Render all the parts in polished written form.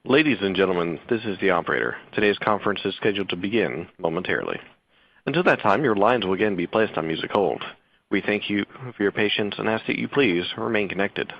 Ladies and gentlemen, this is the operator. Today's conference is scheduled to begin momentarily. Until that time, your lines will again be placed on music hold. We thank you for your patience and ask that you please remain connected.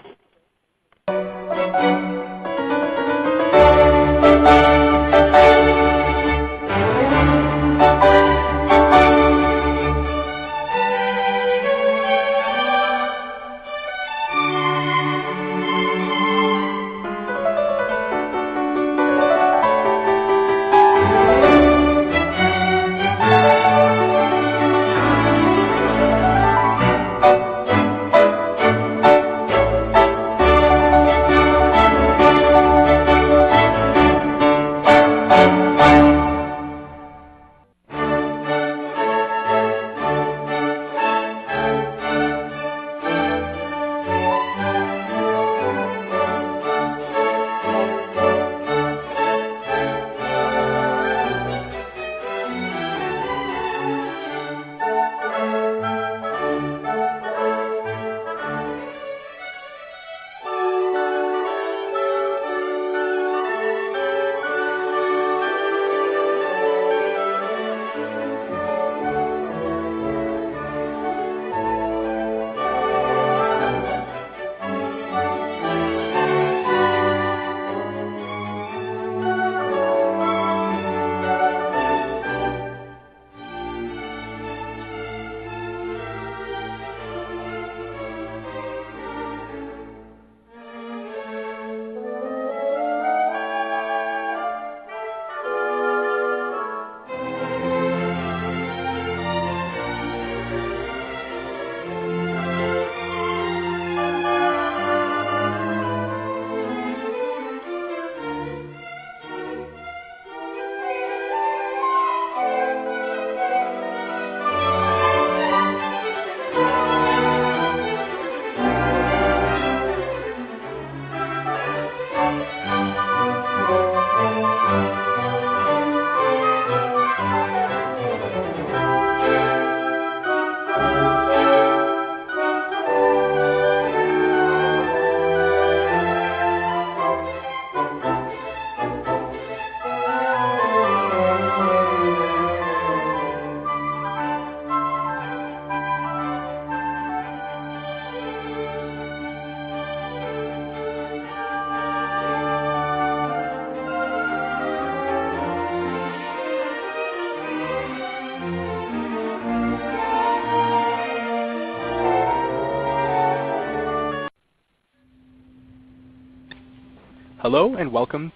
Hello and welcome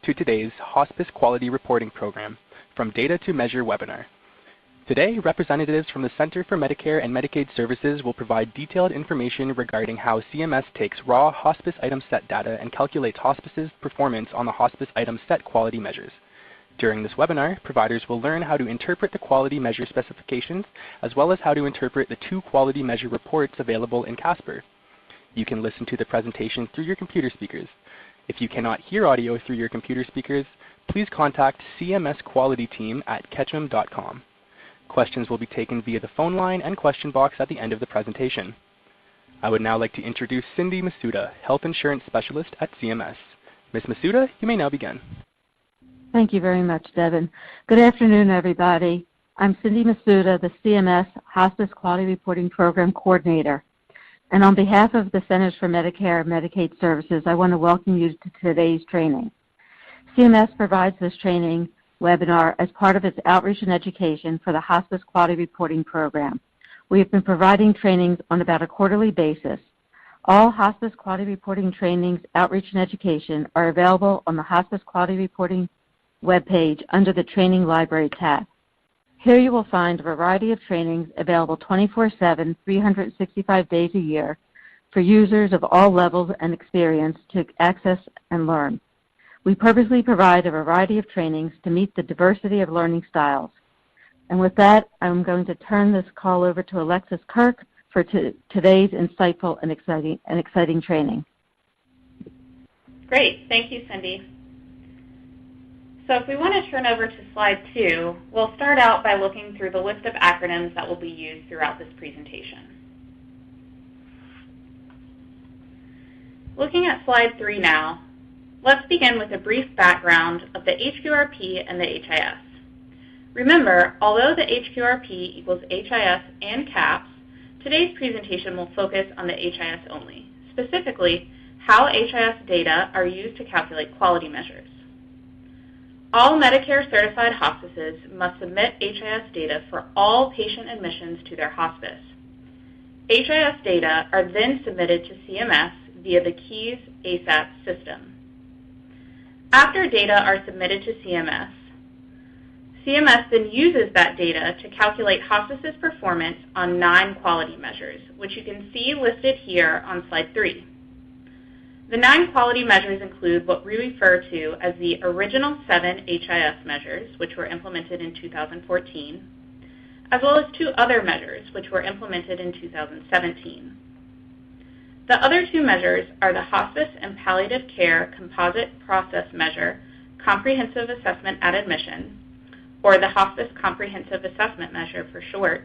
to today's Hospice Quality Reporting Program, From Data to Measure webinar. Today, representatives from the Center for Medicare and Medicaid Services will provide detailed information regarding how CMS takes raw hospice item set data and calculates hospices' performance on the hospice item set quality measures. During this webinar, providers will learn how to interpret the quality measure specifications, as well as how to interpret the two quality measure reports available in Casper. You can listen to the presentation through your computer speakers. If you cannot hear audio through your computer speakers, please contact CMS Quality Team at ketchum.com. Questions will be taken via the phone line and question box at the end of the presentation. I would now like to introduce Cindy Masuda, Health Insurance Specialist at CMS. Ms. Masuda, you may now begin. Thank you very much, Devin. Good afternoon, everybody. I'm Cindy Masuda, the CMS Hospice Quality Reporting Program Coordinator. And on behalf of the Centers for Medicare and Medicaid Services, I want to welcome you to today's training. CMS provides this training webinar as part of its outreach and education for the Hospice Quality Reporting Program. We have been providing trainings on about a quarterly basis. All Hospice Quality Reporting trainings, outreach, and education are available on the Hospice Quality Reporting webpage under the Training Library tab. Here you will find a variety of trainings available 24/7, 365 days a year for users of all levels and experience to access and learn. We purposely provide a variety of trainings to meet the diversity of learning styles. And with that, I'm going to turn this call over to Alexis Kirk for today's insightful and exciting training. Great. Thank you, Cindy. So if we want to turn over to slide 2, we'll start out by looking through the list of acronyms that will be used throughout this presentation. Looking at slide 3 now, Let's begin with a brief background of the HQRP and the HIS. Remember, although the HQRP equals HIS and CAHPS, today's presentation will focus on the HIS only, specifically how HIS data are used to calculate quality measures. All Medicare-certified hospices must submit HIS data for all patient admissions to their hospice. HIS data are then submitted to CMS via the KEYS ASAP system. After data are submitted to CMS, CMS then uses that data to calculate hospice's performance on 9 quality measures, which you can see listed here on slide 3. The 9 quality measures include what we refer to as the original 7 HIS measures, which were implemented in 2014, as well as 2 other measures, which were implemented in 2017. The other 2 measures are the Hospice and Palliative Care Composite Process Measure, Comprehensive Assessment at Admission, or the Hospice Comprehensive Assessment Measure for short,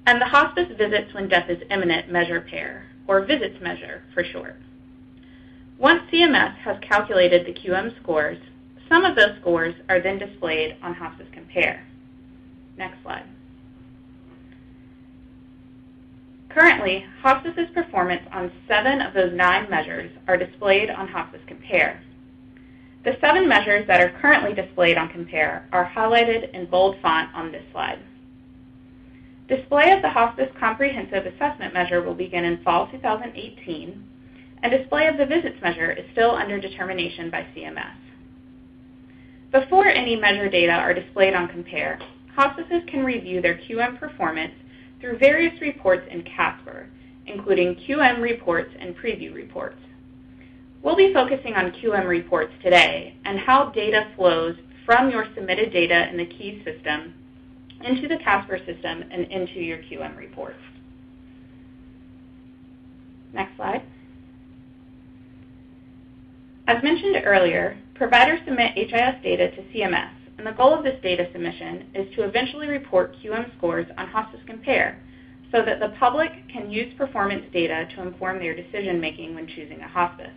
and the Hospice Visits When Death is Imminent Measure Pair, or Visits Measure for short. Once CMS has calculated the QM scores, some of those scores are then displayed on Hospice Compare. Next slide. Currently, hospice's performance on 7 of those 9 measures are displayed on Hospice Compare. The 7 measures that are currently displayed on Compare are highlighted in bold font on this slide. Display of the Hospice Comprehensive Assessment Measure will begin in fall 2018, and display of the Visits Measure is still under determination by CMS. Before any measure data are displayed on Compare, hospices can review their QM performance through various reports in CASPR, including QM reports and preview reports. We'll be focusing on QM reports today and how data flows from your submitted data in the KEYS system into the CASPR system and into your QM reports. Next slide. As mentioned earlier, providers submit HIS data to CMS, and the goal of this data submission is to eventually report QM scores on Hospice Compare so that the public can use performance data to inform their decision-making when choosing a hospice.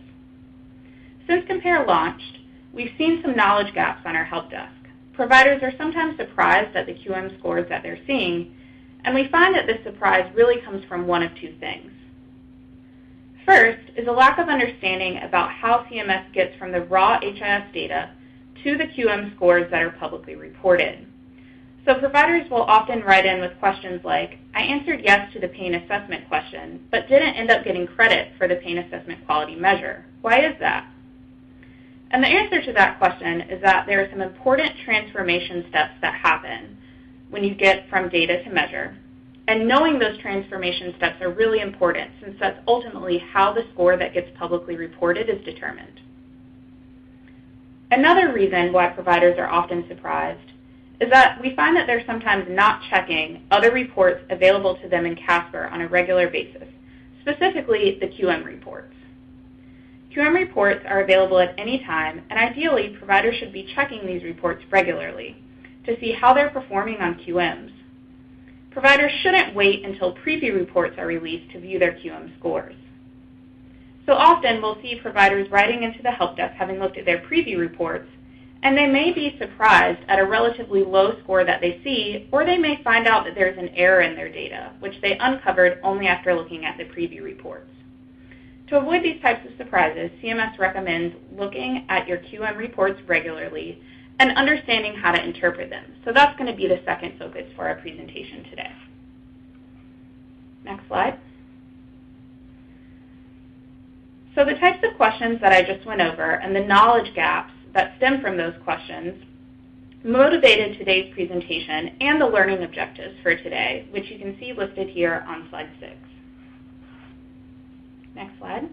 Since Compare launched, we've seen some knowledge gaps on our help desk. Providers are sometimes surprised at the QM scores that they're seeing, and we find that this surprise really comes from one of 2 things. First is a lack of understanding about how CMS gets from the raw HIS data to the QM scores that are publicly reported. So providers will often write in with questions like, I answered yes to the pain assessment question, but didn't end up getting credit for the pain assessment quality measure. Why is that? And the answer to that question is that there are some important transformation steps that happen when you get from data to measure. And knowing those transformation steps are really important since that's ultimately how the score that gets publicly reported is determined. Another reason why providers are often surprised is that we find that they're sometimes not checking other reports available to them in CASPR on a regular basis, specifically the QM reports. QM reports are available at any time, and ideally, providers should be checking these reports regularly to see how they're performing on QMs. Providers shouldn't wait until preview reports are released to view their QM scores. So often we'll see providers writing into the help desk having looked at their preview reports, and they may be surprised at a relatively low score that they see, or they may find out that there's an error in their data, which they uncovered only after looking at the preview reports. To avoid these types of surprises, CMS recommends looking at your QM reports regularly and understanding how to interpret them. So that's going to be the second focus for our presentation today. Next slide. So the types of questions that I just went over and the knowledge gaps that stem from those questions motivated today's presentation and the learning objectives for today, which you can see listed here on slide 6. Next slide.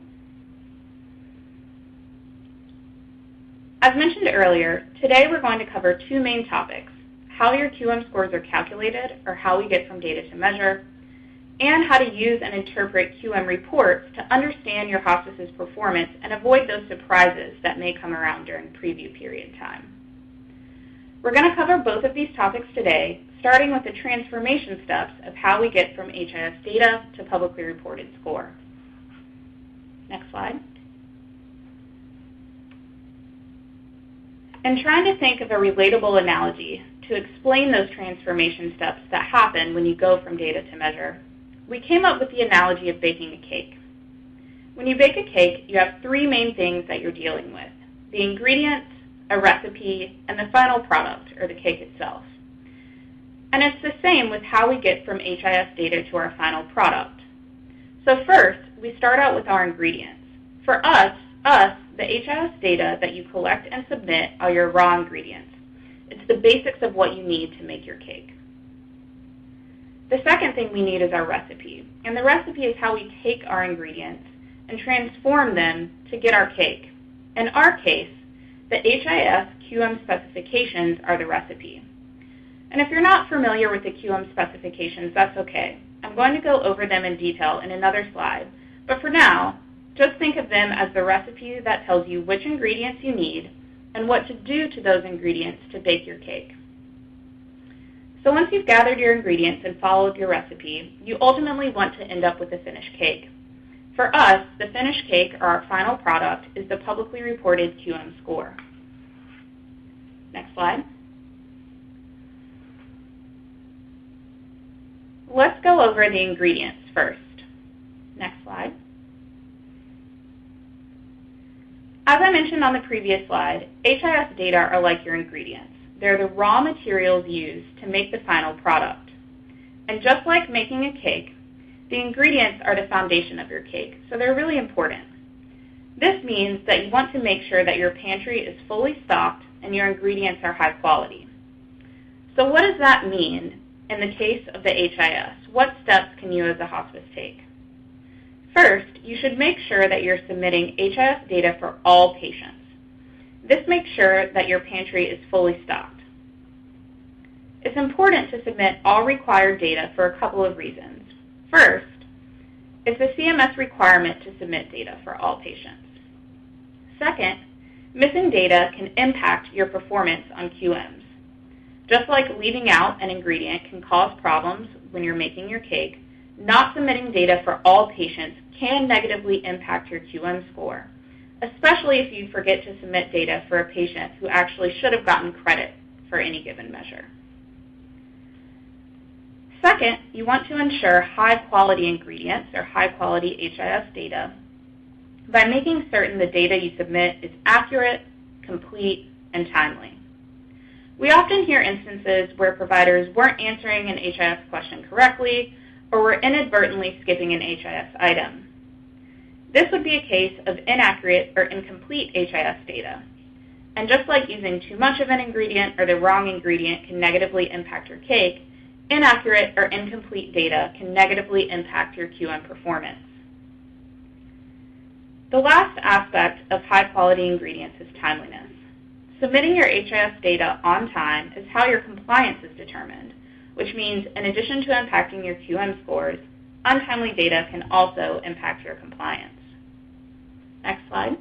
As mentioned earlier, today we're going to cover 2 main topics, how your QM scores are calculated, or how we get from data to measure, and how to use and interpret QM reports to understand your hospice's performance and avoid those surprises that may come around during preview period time. We're going to cover both of these topics today, starting with the transformation steps of how we get from HIS data to publicly reported score. Next slide. and trying to think of a relatable analogy to explain those transformation steps that happen when you go from data to measure, we came up with the analogy of baking a cake. When you bake a cake, you have three main things that you're dealing with: the ingredients, a recipe, and the final product, or the cake itself. And it's the same with how we get from HIS data to our final product. So first, we start out with our ingredients. For us, the HIS data that you collect and submit are your raw ingredients. It's the basics of what you need to make your cake. The second thing we need is our recipe. And the recipe is how we take our ingredients and transform them to get our cake. In our case, the HIS QM specifications are the recipe. And if you're not familiar with the QM specifications, that's okay. I'm going to go over them in detail in another slide. But for now, just think of them as the recipe that tells you which ingredients you need and what to do to those ingredients to bake your cake. So once you've gathered your ingredients and followed your recipe, you ultimately want to end up with a finished cake. For us, the finished cake, or our final product, is the publicly reported QM score. Next slide. Let's go over the ingredients first. Next slide. As I mentioned on the previous slide, HIS data are like your ingredients. They're the raw materials used to make the final product. And just like making a cake, the ingredients are the foundation of your cake, so they're really important. This means that you want to make sure that your pantry is fully stocked and your ingredients are high quality. So what does that mean in the case of the HIS? What steps can you as a hospice take? First, you should make sure that you're submitting HIS data for all patients. This makes sure that your pantry is fully stocked. It's important to submit all required data for a couple of reasons. First, it's a CMS requirement to submit data for all patients. Second, missing data can impact your performance on QMs. Just like leaving out an ingredient can cause problems when you're making your cake, not submitting data for all patients can negatively impact your QM score, especially if you forget to submit data for a patient who actually should have gotten credit for any given measure. Second, you want to ensure high-quality ingredients or high-quality HIS data by making certain the data you submit is accurate, complete, and timely. We often hear instances where providers weren't answering an HIS question correctly or were inadvertently skipping an HIS item. This would be a case of inaccurate or incomplete HIS data. And just like using too much of an ingredient or the wrong ingredient can negatively impact your cake, inaccurate or incomplete data can negatively impact your QM performance. The last aspect of high-quality ingredients is timeliness. Submitting your HIS data on time is how your compliance is determined, which means in addition to impacting your QM scores, untimely data can also impact your compliance. Next slide.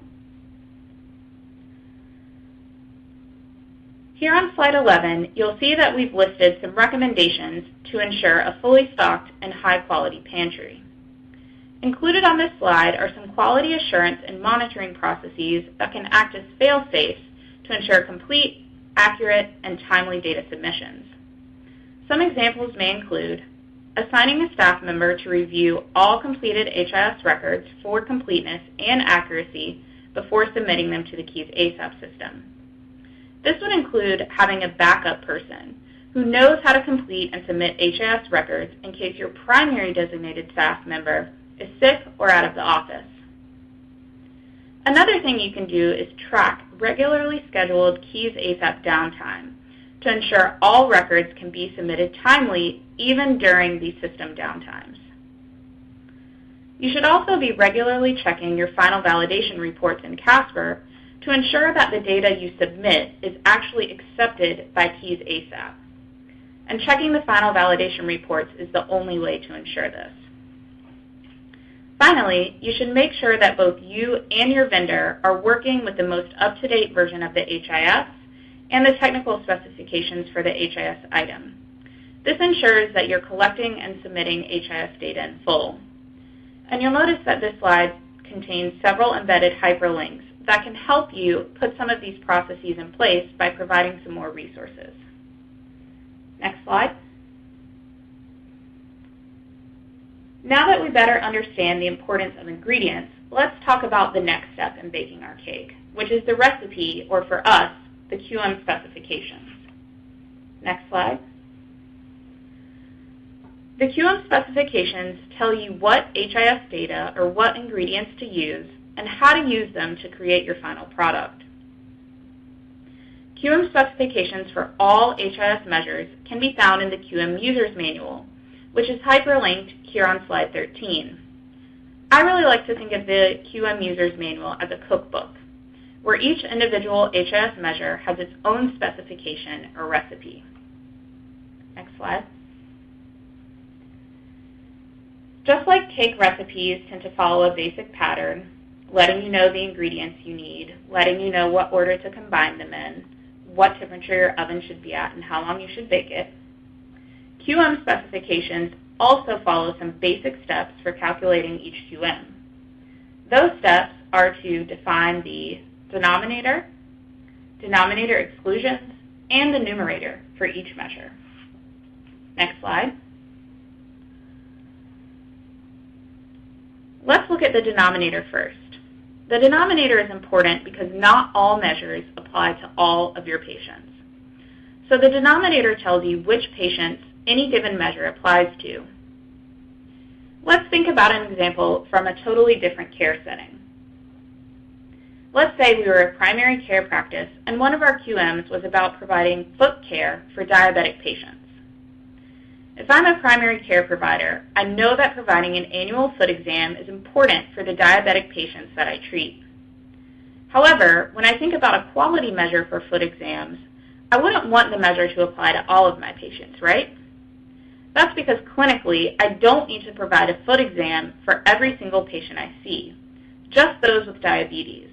Here on slide 11, you'll see that we've listed some recommendations to ensure a fully stocked and high-quality pantry. Included on this slide are some quality assurance and monitoring processes that can act as fail-safes to ensure complete, accurate, and timely data submissions. Some examples may include assigning a staff member to review all completed HIS records for completeness and accuracy before submitting them to the Keys ASAP system. This would include having a backup person who knows how to complete and submit HIS records in case your primary designated staff member is sick or out of the office. Another thing you can do is track regularly scheduled Keys ASAP downtime to ensure all records can be submitted timely even during these system downtimes. You should also be regularly checking your final validation reports in Casper to ensure that the data you submit is actually accepted by Keys ASAP. And checking the final validation reports is the only way to ensure this. Finally, you should make sure that both you and your vendor are working with the most up-to-date version of the HIS and the technical specifications for the HIS item. This ensures that you're collecting and submitting HIS data in full. And you'll notice that this slide contains several embedded hyperlinks that can help you put some of these processes in place by providing some more resources. Next slide. Now that we better understand the importance of ingredients, let's talk about the next step in baking our cake, which is the recipe, or for us, the QM specifications. Next slide. The QM specifications tell you what HIS data or what ingredients to use and how to use them to create your final product. QM specifications for all HIS measures can be found in the QM User's Manual, which is hyperlinked here on slide 13. I really like to think of the QM User's Manual as a cookbook, where each individual HIS measure has its own specification or recipe. Next slide. Just like cake recipes tend to follow a basic pattern, letting you know the ingredients you need, letting you know what order to combine them in, what temperature your oven should be at, and how long you should bake it, QM specifications also follow some basic steps for calculating each QM. Those steps are to define the denominator, denominator exclusions, and the numerator for each measure. Next slide. Let's look at the denominator first. The denominator is important because not all measures apply to all of your patients. So the denominator tells you which patients any given measure applies to. Let's think about an example from a totally different care setting. Let's say we were a primary care practice and one of our QMs was about providing foot care for diabetic patients. If I'm a primary care provider, I know that providing an annual foot exam is important for the diabetic patients that I treat. However, when I think about a quality measure for foot exams, I wouldn't want the measure to apply to all of my patients, right? That's because clinically, I don't need to provide a foot exam for every single patient I see, just those with diabetes.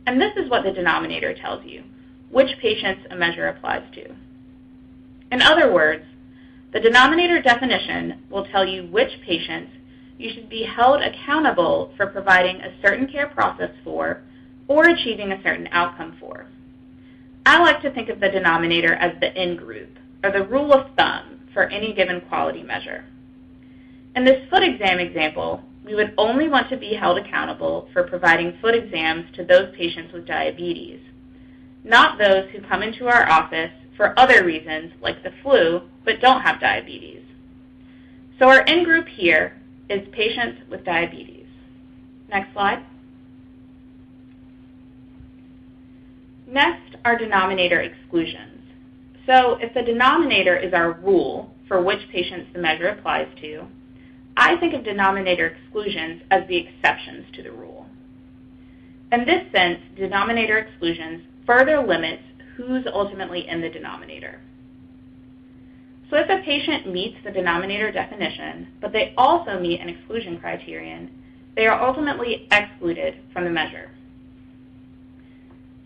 And this is what the denominator tells you, which patients a measure applies to. In other words, the denominator definition will tell you which patients you should be held accountable for providing a certain care process for or achieving a certain outcome for. I like to think of the denominator as the in-group, or the rule of thumb for any given quality measure. In this foot exam example, we would only want to be held accountable for providing foot exams to those patients with diabetes, not those who come into our office for other reasons like the flu but don't have diabetes. So our in-group here is patients with diabetes. Next slide. Next are denominator exclusions. So if the denominator is our rule for which patients the measure applies to, I think of denominator exclusions as the exceptions to the rule. In this sense, denominator exclusions further limits who's ultimately in the denominator. So if a patient meets the denominator definition, but they also meet an exclusion criterion, they are ultimately excluded from the measure.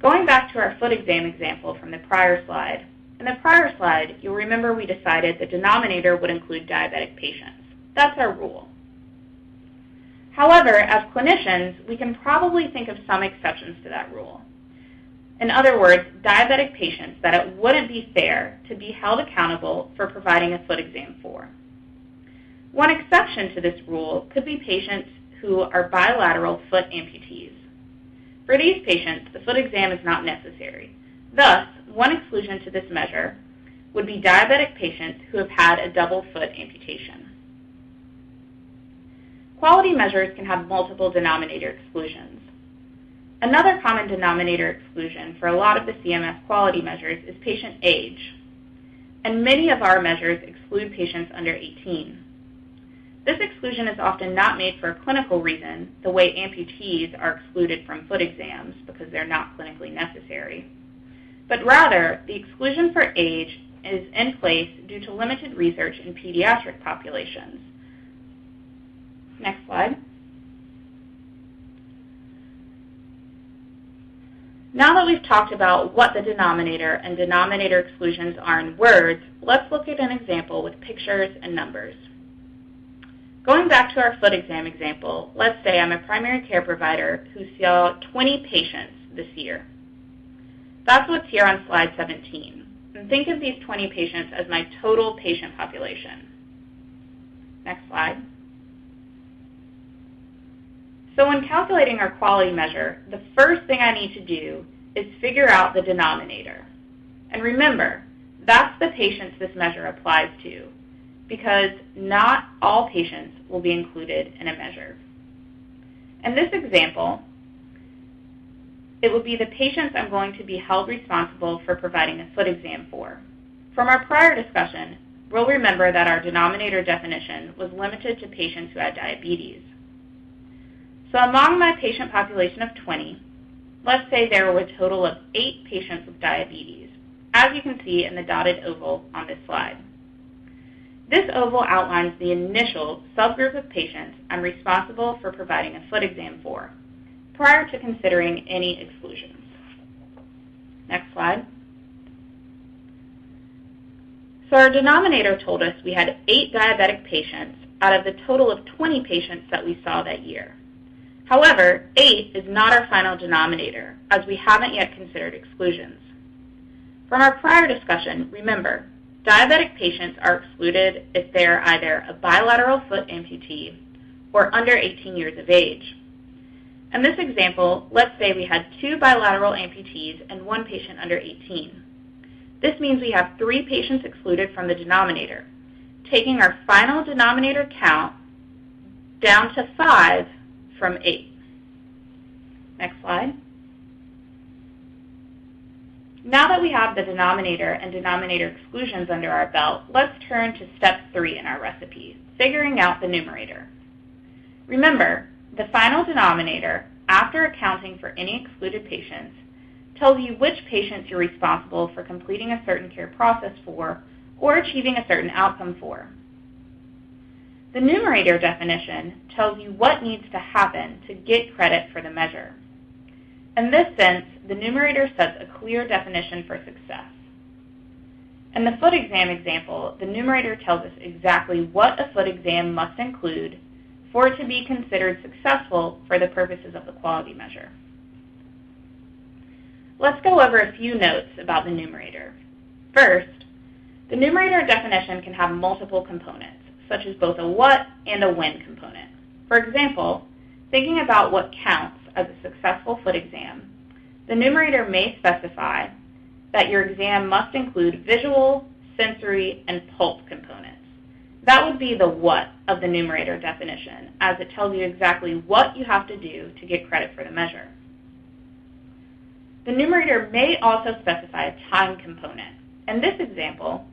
Going back to our foot exam example from the prior slide, in the prior slide, you'll remember we decided the denominator would include diabetic patients. That's our rule. However, as clinicians, we can probably think of some exceptions to that rule. In other words, diabetic patients that it wouldn't be fair to be held accountable for providing a foot exam for. One exception to this rule could be patients who are bilateral foot amputees. For these patients, the foot exam is not necessary. Thus, one exclusion to this measure would be diabetic patients who have had a double foot amputation. Quality measures can have multiple denominator exclusions. Another common denominator exclusion for a lot of the CMS quality measures is patient age, and many of our measures exclude patients under 18. This exclusion is often not made for a clinical reason, the way amputees are excluded from foot exams because they're not clinically necessary, but rather the exclusion for age is in place due to limited research in pediatric populations. Next slide. Now that we've talked about what the denominator and denominator exclusions are in words, let's look at an example with pictures and numbers. Going back to our foot exam example, let's say I'm a primary care provider who saw 20 patients this year. That's what's here on slide 17. And think of these 20 patients as my total patient population. Next slide. So when calculating our quality measure, the first thing I need to do is figure out the denominator. And remember, that's the patients this measure applies to, because not all patients will be included in a measure. In this example, it will be the patients I'm going to be held responsible for providing a foot exam for. From our prior discussion, we'll remember that our denominator definition was limited to patients who had diabetes. So among my patient population of 20, let's say there were a total of 8 patients with diabetes, as you can see in the dotted oval on this slide. This oval outlines the initial subgroup of patients I'm responsible for providing a foot exam for, prior to considering any exclusions. Next slide. So our denominator told us we had 8 diabetic patients out of the total of 20 patients that we saw that year. However, 8 is not our final denominator, as we haven't yet considered exclusions. From our prior discussion, remember, diabetic patients are excluded if they're either a bilateral foot amputee or under 18 years of age. In this example, let's say we had 2 bilateral amputees and 1 patient under 18. This means we have 3 patients excluded from the denominator, taking our final denominator count down to 5 from 8. Next slide. Now that we have the denominator and denominator exclusions under our belt, let's turn to step 3 in our recipe, figuring out the numerator. Remember, the final denominator, after accounting for any excluded patients, tells you which patients you're responsible for completing a certain care process for or achieving a certain outcome for. The numerator definition tells you what needs to happen to get credit for the measure. In this sense, the numerator sets a clear definition for success. In the foot exam example, the numerator tells us exactly what a foot exam must include for it to be considered successful for the purposes of the quality measure. Let's go over a few notes about the numerator. First, the numerator definition can have multiple components, such as both a what and a when component. For example, thinking about what counts as a successful foot exam, the numerator may specify that your exam must include visual, sensory, and pulse components. That would be the what of the numerator definition, as it tells you exactly what you have to do to get credit for the measure. The numerator may also specify a time component. In this example,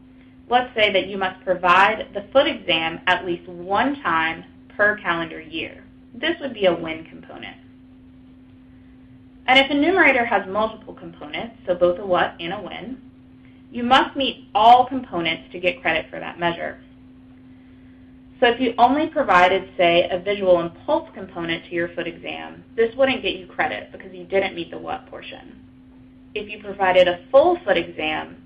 let's say that you must provide the foot exam at least 1 time per calendar year. This would be a when component. And if a numerator has multiple components, so both a what and a when, you must meet all components to get credit for that measure. So if you only provided, say, a visual and pulse component to your foot exam, this wouldn't get you credit because you didn't meet the what portion. If you provided a full foot exam,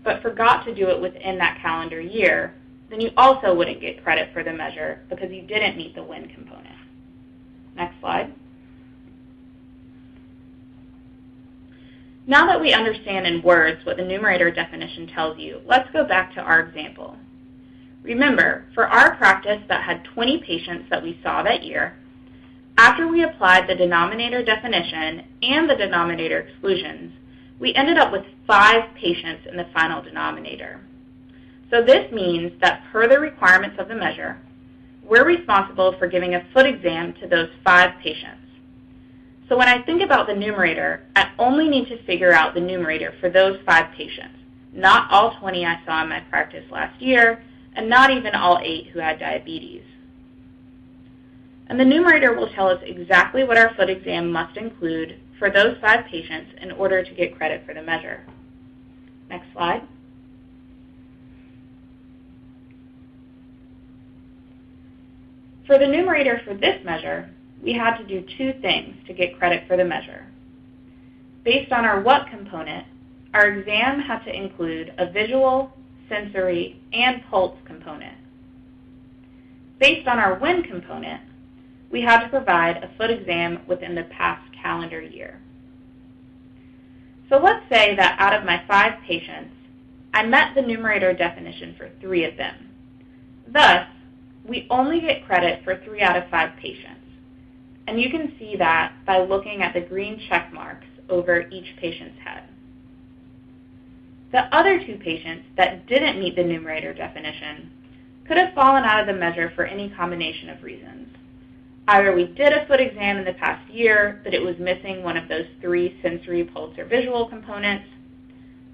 but forgot to do it within that calendar year, then you also wouldn't get credit for the measure because you didn't meet the when component. Next slide. Now that we understand in words what the numerator definition tells you, let's go back to our example. Remember, for our practice that had 20 patients that we saw that year, after we applied the denominator definition and the denominator exclusions, we ended up with 5 patients in the final denominator. So this means that per the requirements of the measure, we're responsible for giving a foot exam to those 5 patients. So when I think about the numerator, I only need to figure out the numerator for those 5 patients, not all 20 I saw in my practice last year, and not even all 8 who had diabetes. And the numerator will tell us exactly what our foot exam must include for those 5 patients in order to get credit for the measure. Next slide. For the numerator for this measure, we had to do 2 things to get credit for the measure. Based on our what component, our exam had to include a visual, sensory, and pulse component. Based on our when component, we had to provide a foot exam within the past calendar year. So let's say that out of my 5 patients, I met the numerator definition for 3 of them. Thus, we only get credit for 3 out of 5 patients. And you can see that by looking at the green check marks over each patient's head. The other 2 patients that didn't meet the numerator definition could have fallen out of the measure for any combination of reasons. Either we did a foot exam in the past year, but it was missing one of those 3 sensory, pulse, or visual components,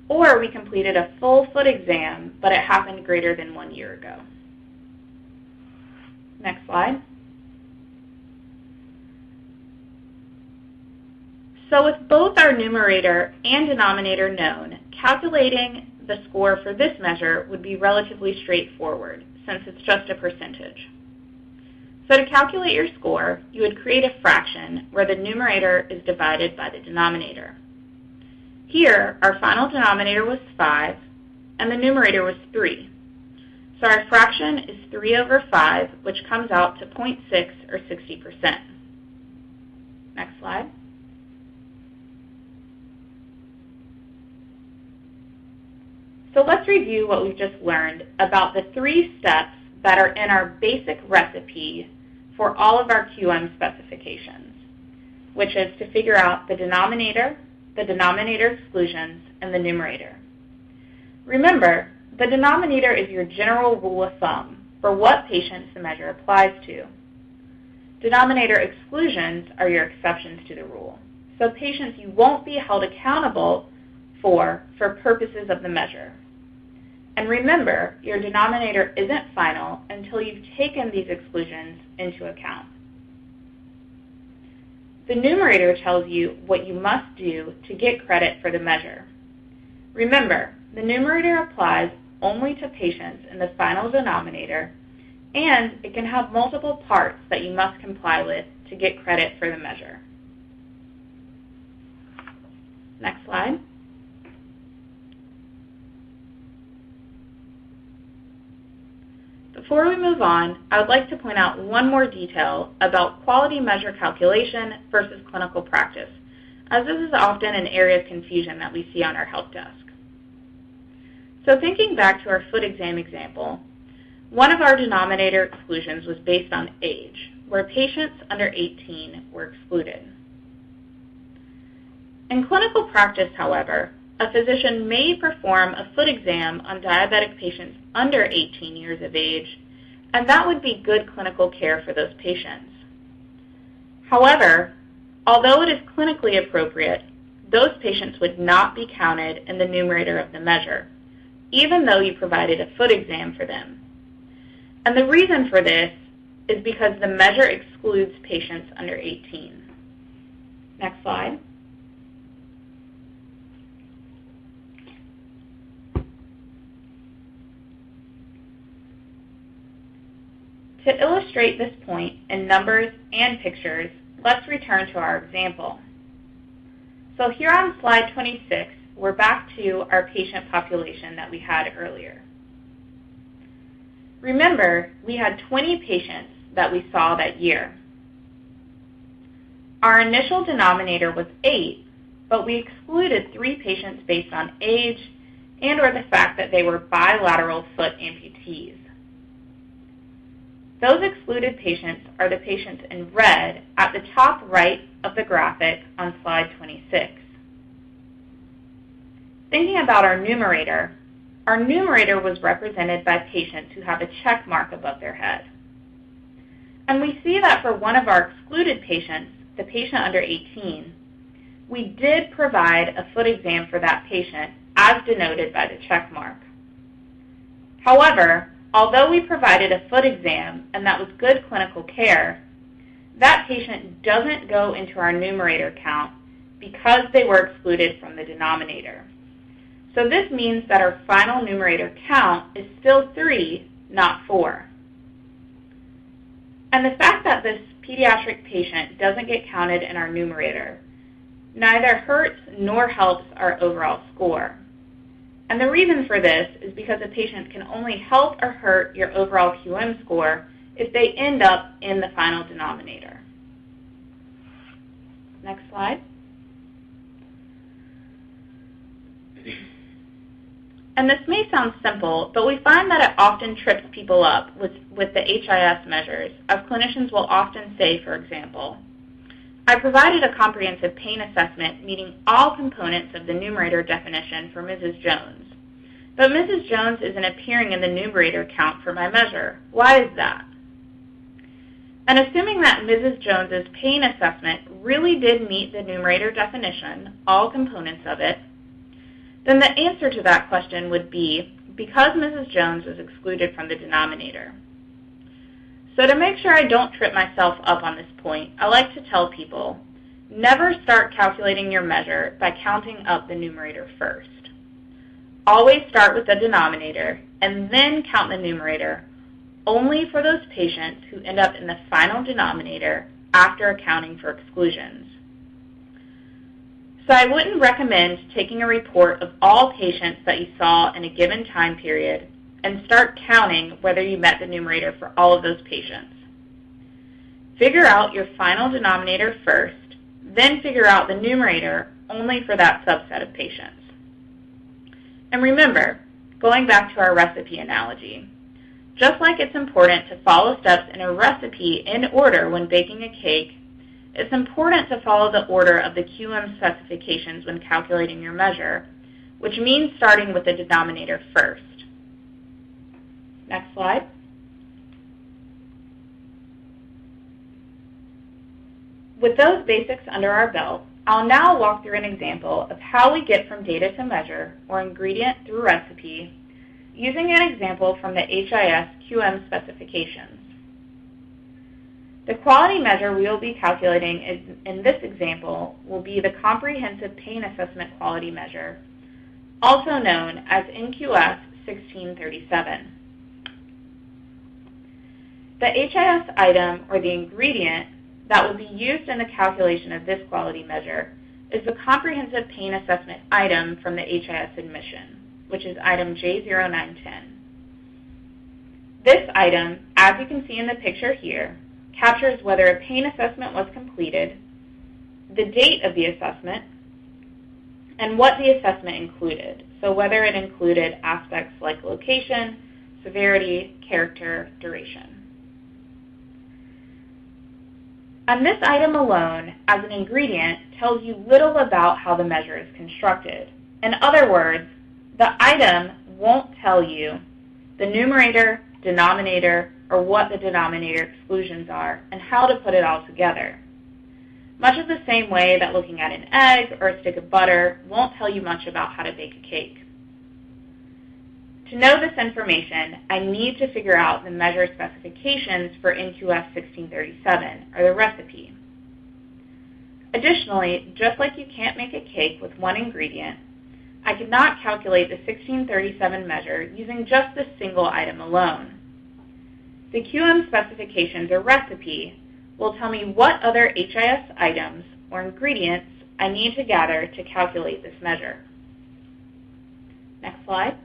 or we completed a full foot exam, but it happened greater than 1 year ago. Next slide. So with both our numerator and denominator known, calculating the score for this measure would be relatively straightforward, since it's just a percentage. So to calculate your score, you would create a fraction where the numerator is divided by the denominator. Here, our final denominator was 5, and the numerator was 3. So our fraction is 3 over 5, which comes out to 0.6 or 60%. Next slide. So let's review what we've just learned about the 3 steps that are in our basic recipe for all of our QM specifications, which is to figure out the denominator exclusions, and the numerator. Remember, the denominator is your general rule of thumb for what patients the measure applies to. Denominator exclusions are your exceptions to the rule, so patients you won't be held accountable for purposes of the measure. And remember, your denominator isn't final until you've taken these exclusions into account. The numerator tells you what you must do to get credit for the measure. Remember, the numerator applies only to patients in the final denominator, and it can have multiple parts that you must comply with to get credit for the measure. Next slide. Before we move on, I would like to point out one more detail about quality measure calculation versus clinical practice, as this is often an area of confusion that we see on our help desk. So thinking back to our foot exam example, one of our denominator exclusions was based on age, where patients under 18 were excluded. In clinical practice, however, a physician may perform a foot exam on diabetic patients under 18 years of age, and that would be good clinical care for those patients. However, although it is clinically appropriate, those patients would not be counted in the numerator of the measure, even though you provided a foot exam for them. And the reason for this is because the measure excludes patients under 18. Next slide. To illustrate this point in numbers and pictures, let's return to our example. So here on slide 26, we're back to our patient population that we had earlier. Remember, we had 20 patients that we saw that year. Our initial denominator was 8, but we excluded 3 patients based on age and or the fact that they were bilateral foot amputees. Those excluded patients are the patients in red at the top right of the graphic on slide 26. Thinking about our numerator was represented by patients who have a check mark above their head. And we see that for one of our excluded patients, the patient under 18, we did provide a foot exam for that patient as denoted by the check mark. However, although we provided a foot exam and that was good clinical care, that patient doesn't go into our numerator count because they were excluded from the denominator. So this means that our final numerator count is still 3, not 4. And the fact that this pediatric patient doesn't get counted in our numerator neither hurts nor helps our overall score. And the reason for this is because a patient can only help or hurt your overall QM score if they end up in the final denominator. Next slide. And this may sound simple, but we find that it often trips people up with the HIS measures, as clinicians will often say, for example, I provided a comprehensive pain assessment meeting all components of the numerator definition for Mrs. Jones. But Mrs. Jones isn't appearing in the numerator count for my measure. Why is that? And assuming that Mrs. Jones's pain assessment really did meet the numerator definition, all components of it, then the answer to that question would be because Mrs. Jones was excluded from the denominator. So to make sure I don't trip myself up on this point, I like to tell people, never start calculating your measure by counting up the numerator first. Always start with the denominator and then count the numerator, only for those patients who end up in the final denominator after accounting for exclusions. So I wouldn't recommend taking a report of all patients that you saw in a given time period and start counting whether you met the numerator for all of those patients. Figure out your final denominator first, then figure out the numerator only for that subset of patients. And remember, going back to our recipe analogy, just like it's important to follow steps in a recipe in order when baking a cake, it's important to follow the order of the QM specifications when calculating your measure, which means starting with the denominator first. Next slide. With those basics under our belt, I'll now walk through an example of how we get from data to measure, or ingredient through recipe, using an example from the HIS QM specifications. The quality measure we will be calculating in this example will be the Comprehensive Pain Assessment Quality Measure, also known as NQS 1637. The HIS item, or the ingredient, that will be used in the calculation of this quality measure is the Comprehensive Pain Assessment item from the HIS admission, which is item J0910. This item, as you can see in the picture here, captures whether a pain assessment was completed, the date of the assessment, and what the assessment included, so whether it included aspects like location, severity, character, duration. And this item alone, as an ingredient, tells you little about how the measure is constructed. In other words, the item won't tell you the numerator, denominator, or what the denominator exclusions are, and how to put it all together. Much of the same way that looking at an egg or a stick of butter won't tell you much about how to bake a cake. To know this information, I need to figure out the measure specifications for NQS 1637, or the recipe. Additionally, just like you can't make a cake with one ingredient, I could not calculate the 1637 measure using just this single item alone. The QM specifications, or recipe, will tell me what other HIS items or ingredients I need to gather to calculate this measure. Next slide.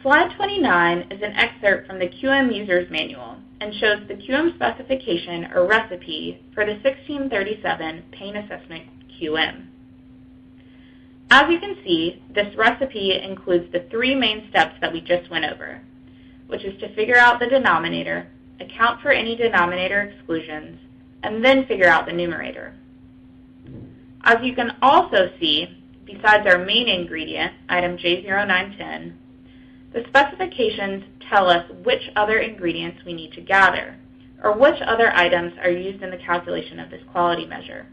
Slide 29 is an excerpt from the QM User's Manual and shows the QM specification or recipe for the 1637 Pain Assessment QM. As you can see, this recipe includes the three main steps that we just went over, which is to figure out the denominator, account for any denominator exclusions, and then figure out the numerator. As you can also see, besides our main ingredient, item J0910, the specifications tell us which other ingredients we need to gather, or which other items are used in the calculation of this quality measure.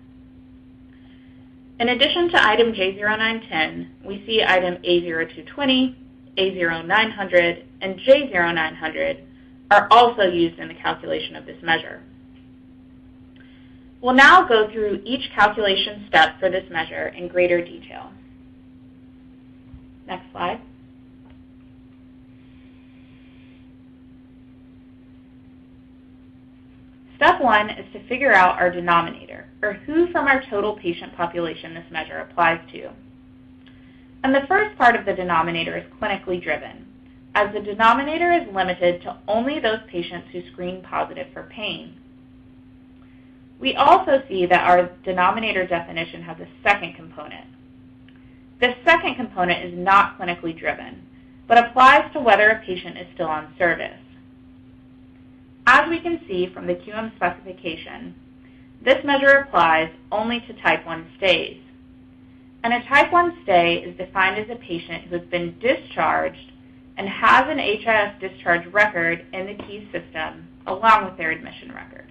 In addition to item J0910, we see item A0220, A0900, and J0900 are also used in the calculation of this measure. We'll now go through each calculation step for this measure in greater detail. Next slide. Step 1 is to figure out our denominator, or who from our total patient population this measure applies to. And the first part of the denominator is clinically driven, as the denominator is limited to only those patients who screen positive for pain. We also see that our denominator definition has a second component. This second component is not clinically driven, but applies to whether a patient is still on service. As we can see from the QM specification, this measure applies only to type 1 stays. And a type 1 stay is defined as a patient who has been discharged and has an HIS discharge record in the key system along with their admission record.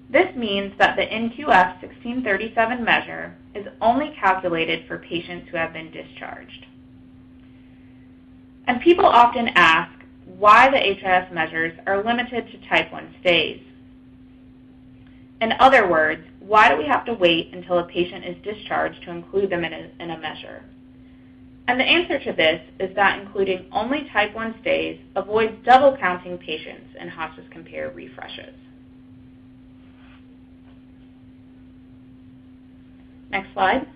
This means that the NQF 1637 measure is only calculated for patients who have been discharged. And people often ask why the HIS measures are limited to type 1 stays. In other words, why do we have to wait until a patient is discharged to include them in a measure? And the answer to this is that including only type 1 stays avoids double counting patients in hospice compare refreshes. Next slide.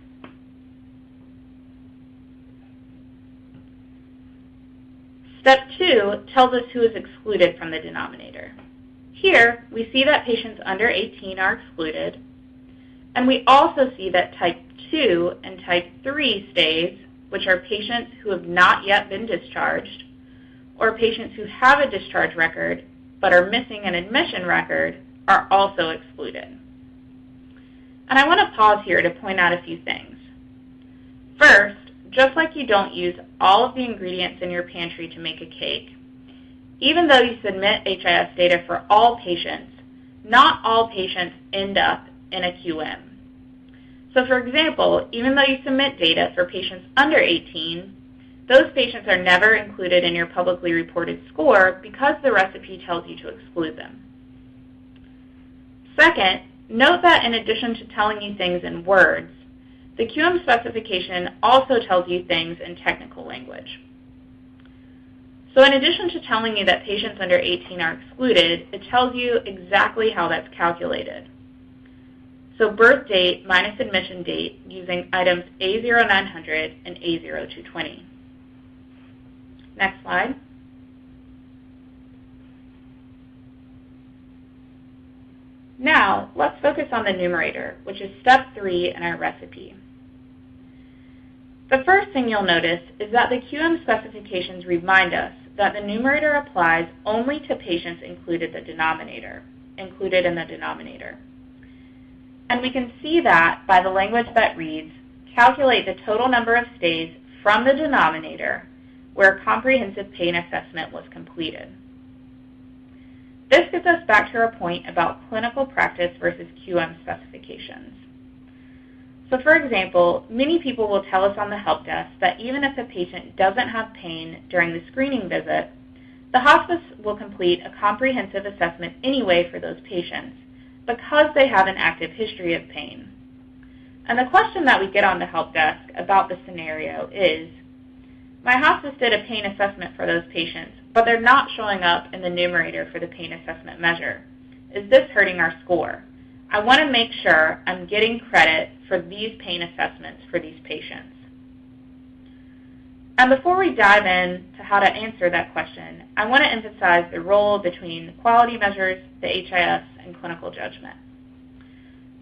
Step 2 tells us who is excluded from the denominator. Here, we see that patients under 18 are excluded, and we also see that type 2 and type 3 stays, which are patients who have not yet been discharged, or patients who have a discharge record but are missing an admission record, are also excluded. And I want to pause here to point out a few things. First, just like you don't use all of the ingredients in your pantry to make a cake, even though you submit HIS data for all patients, not all patients end up in a QM. So for example, even though you submit data for patients under 18, those patients are never included in your publicly reported score because the recipe tells you to exclude them. Second, note that in addition to telling you things in words, the QM specification also tells you things in technical language. So in addition to telling you that patients under 18 are excluded, it tells you exactly how that's calculated. So birth date minus admission date using items A0900 and A0220. Next slide. Now, let's focus on the numerator, which is step 3 in our recipe. The first thing you'll notice is that the QM specifications remind us that the numerator applies only to patients included in the denominator. And we can see that by the language that reads, calculate the total number of stays from the denominator where a comprehensive pain assessment was completed. This gets us back to our point about clinical practice versus QM specifications. So for example, many people will tell us on the help desk that even if a patient doesn't have pain during the screening visit, the hospice will complete a comprehensive assessment anyway for those patients because they have an active history of pain. And the question that we get on the help desk about the scenario is, my hospice did a pain assessment for those patients, but they're not showing up in the numerator for the pain assessment measure. Is this hurting our score? I want to make sure I'm getting credit for these pain assessments for these patients. And before we dive in to how to answer that question, I want to emphasize the role between quality measures, the HIS, and clinical judgment.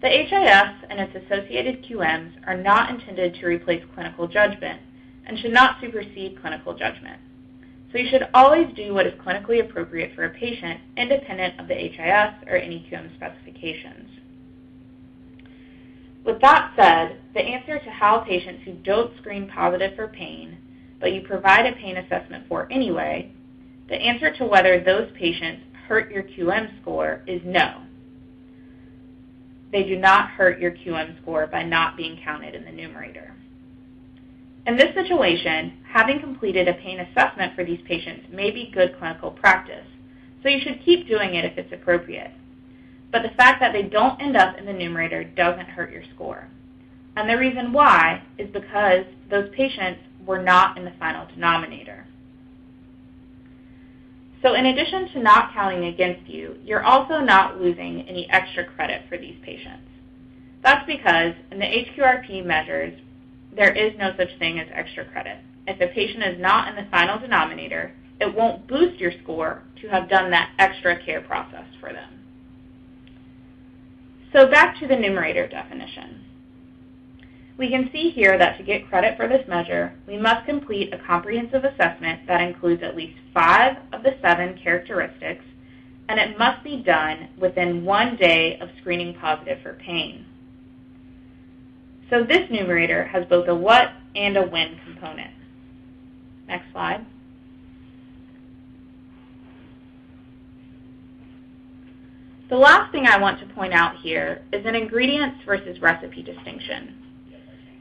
The HIS and its associated QMs are not intended to replace clinical judgment and should not supersede clinical judgment. So you should always do what is clinically appropriate for a patient, independent of the HIS or any QM specifications. With that said, the answer to how patients who don't screen positive for pain, but you provide a pain assessment for anyway, the answer to whether those patients hurt your QM score is no. They do not hurt your QM score by not being counted in the numerator. In this situation, having completed a pain assessment for these patients may be good clinical practice, so you should keep doing it if it's appropriate. But the fact that they don't end up in the numerator doesn't hurt your score. And the reason why is because those patients were not in the final denominator. So in addition to not counting against you, you're also not losing any extra credit for these patients. That's because in the HQRP measures, there is no such thing as extra credit. If a patient is not in the final denominator, it won't boost your score to have done that extra care process for them. So back to the numerator definition. We can see here that to get credit for this measure, we must complete a comprehensive assessment that includes at least 5 of the 7 characteristics, and it must be done within 1 day of screening positive for pain. So this numerator has both a what and a when component. Next slide. The last thing I want to point out here is an ingredients versus recipe distinction.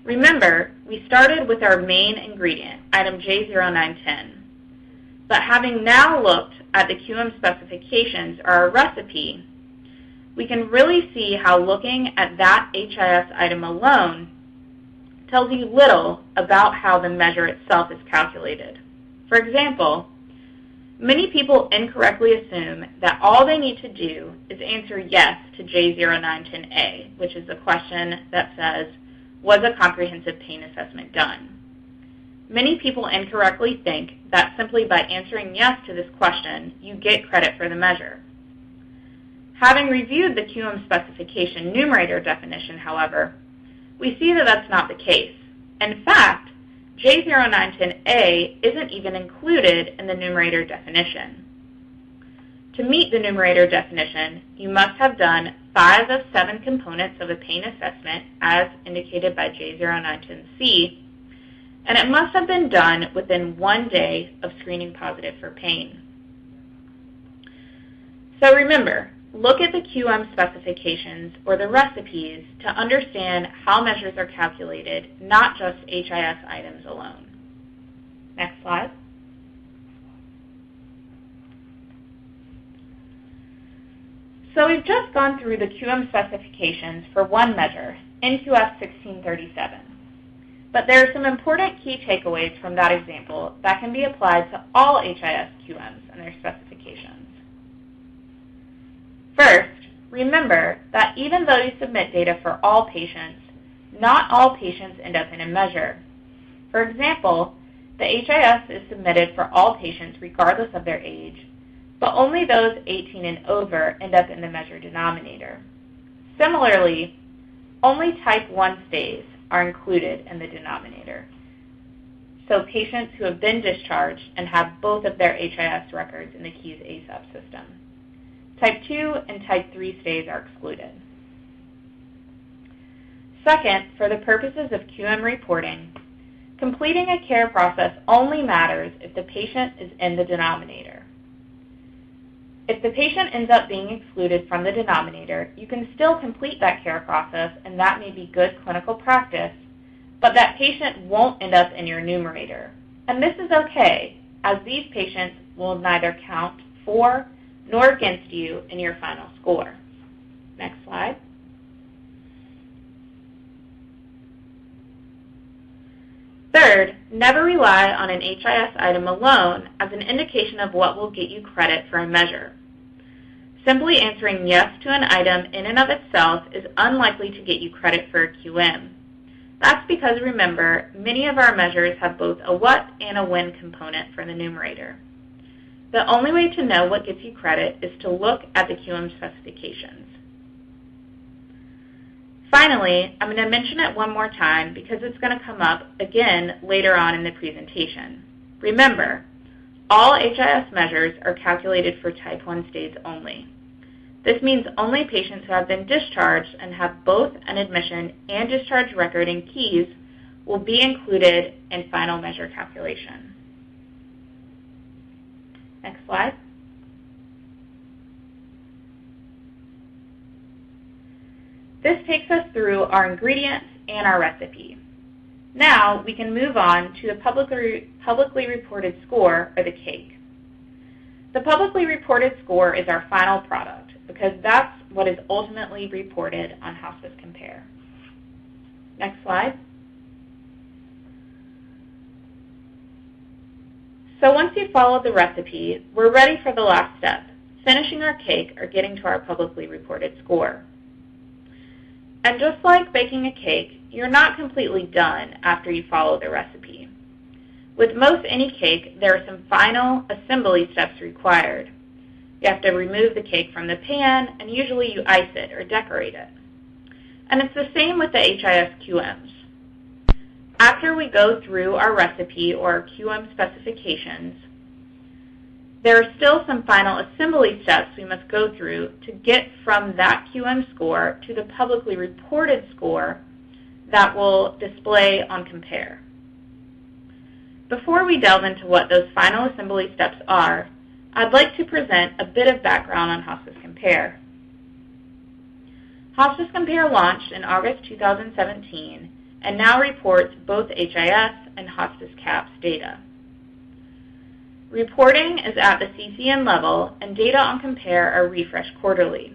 Remember, we started with our main ingredient, item J0910. But having now looked at the QM specifications or our recipe, we can really see how looking at that HIS item alone tells you little about how the measure itself is calculated. For example, many people incorrectly assume that all they need to do is answer yes to J0910A, which is the question that says, was a comprehensive pain assessment done? Many people incorrectly think that simply by answering yes to this question, you get credit for the measure. Having reviewed the QM specification numerator definition, however, we see that that's not the case. In fact, J0910A isn't even included in the numerator definition. To meet the numerator definition, you must have done 5 of 7 components of a pain assessment as indicated by J0910C, and it must have been done within 1 day of screening positive for pain. So remember, look at the QM specifications or the recipes to understand how measures are calculated, not just HIS items alone. Next slide. So we've just gone through the QM specifications for one measure, NQF 1637. But there are some important key takeaways from that example that can be applied to all HIS QMs and their specifications. First, remember that even though you submit data for all patients, not all patients end up in a measure. For example, the HIS is submitted for all patients regardless of their age, but only those 18 and over end up in the measure denominator. Similarly, only type 1 stays are included in the denominator. So patients who have been discharged and have both of their HIS records in the KEYS ASAP system. Type 2 and Type 3 stays are excluded. Second, for the purposes of QM reporting, completing a care process only matters if the patient is in the denominator. If the patient ends up being excluded from the denominator, you can still complete that care process, and that may be good clinical practice, but that patient won't end up in your numerator. And this is okay, as these patients will neither count for nor against you in your final score. Next slide. Third, never rely on an HIS item alone as an indication of what will get you credit for a measure. Simply answering yes to an item in and of itself is unlikely to get you credit for a QM. That's because, remember, many of our measures have both a what and a when component for the numerator. The only way to know what gets you credit is to look at the QM specifications. Finally, I'm going to mention it one more time because it's going to come up again later on in the presentation. Remember, all HIS measures are calculated for type 1 stays only. This means only patients who have been discharged and have both an admission and discharge record in KEYS will be included in final measure calculation. Next slide. This takes us through our ingredients and our recipe. Now we can move on to the publicly reported score, or the cake. The publicly reported score is our final product because that's what is ultimately reported on Hospice Compare. Next slide. So once you follow the recipe, we're ready for the last step, finishing our cake or getting to our publicly reported score. And just like baking a cake, you're not completely done after you follow the recipe. With most any cake, there are some final assembly steps required. You have to remove the cake from the pan, and usually you ice it or decorate it. And it's the same with the HIS QMs. After we go through our recipe or our QM specifications, there are still some final assembly steps we must go through to get from that QM score to the publicly reported score that will display on Compare. Before we delve into what those final assembly steps are, I'd like to present a bit of background on Hospice Compare. Hospice Compare launched in August 2017 and now reports both HIS and Hospice CAPS data. Reporting is at the CCN level, and data on Compare are refreshed quarterly.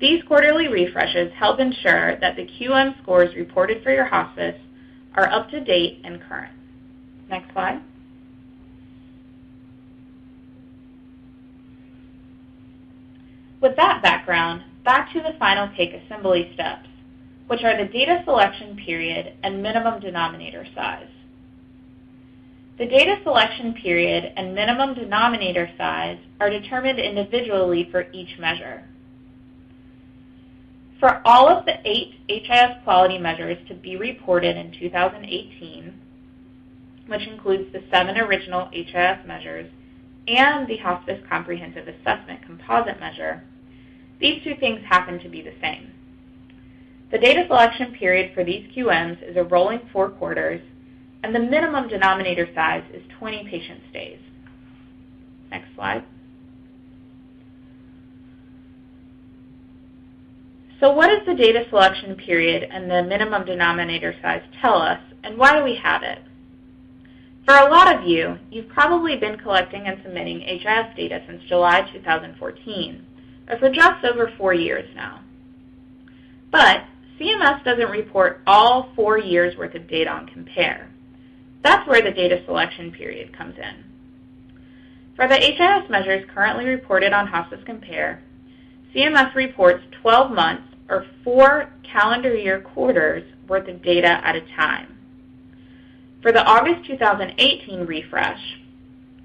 These quarterly refreshes help ensure that the QM scores reported for your hospice are up to date and current. Next slide. With that background, back to the final cake assembly steps, which are the data selection period and minimum denominator size. The data selection period and minimum denominator size are determined individually for each measure. For all of the 8 HIS quality measures to be reported in 2018, which includes the 7 original HIS measures and the Hospice Comprehensive Assessment composite measure, these two things happen to be the same. The data selection period for these QMs is a rolling 4 quarters, and the minimum denominator size is 20 patient stays. Next slide. So what does the data selection period and the minimum denominator size tell us, and why do we have it? For a lot of you, you've probably been collecting and submitting HIS data since July 2014, or for just over 4 years now. But CMS doesn't report all 4 years' worth of data on Compare. That's where the data selection period comes in. For the HIS measures currently reported on Hospice Compare, CMS reports 12 months or 4 calendar year quarters worth of data at a time. For the August 2018 refresh,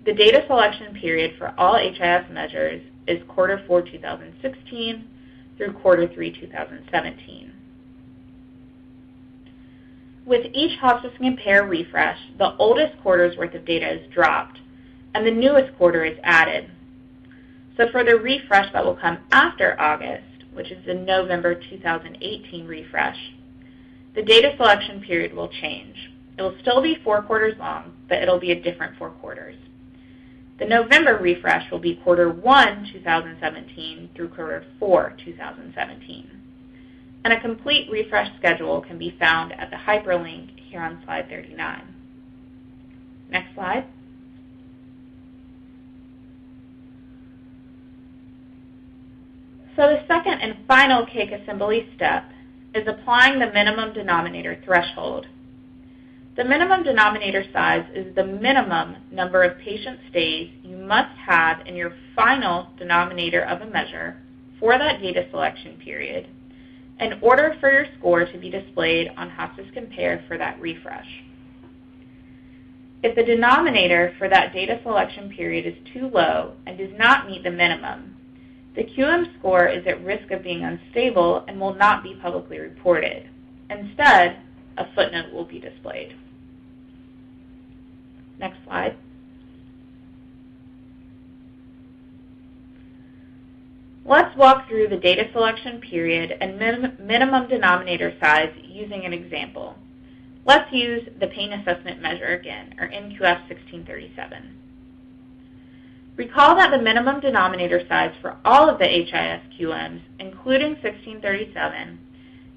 the data selection period for all HIS measures is quarter 4 2016 through quarter 3 2017. With each Hospice Compare refresh, the oldest quarter's worth of data is dropped, and the newest quarter is added. So for the refresh that will come after August, which is the November 2018 refresh, the data selection period will change. It will still be 4 quarters long, but it will be a different 4 quarters. The November refresh will be quarter 1 2017 through quarter 4 2017. And a complete refresh schedule can be found at the hyperlink here on slide 39. Next slide. So the second and final cake assembly step is applying the minimum denominator threshold. The minimum denominator size is the minimum number of patient stays you must have in your final denominator of a measure for that data selection period in order for your score to be displayed on Hospice Compare for that refresh. If the denominator for that data selection period is too low and does not meet the minimum, the QM score is at risk of being unstable and will not be publicly reported. Instead, a footnote will be displayed. Next slide. Let's walk through the data selection period and minimum denominator size using an example. Let's use the pain assessment measure again, or NQF 1637. Recall that the minimum denominator size for all of the HIS QMs, including 1637,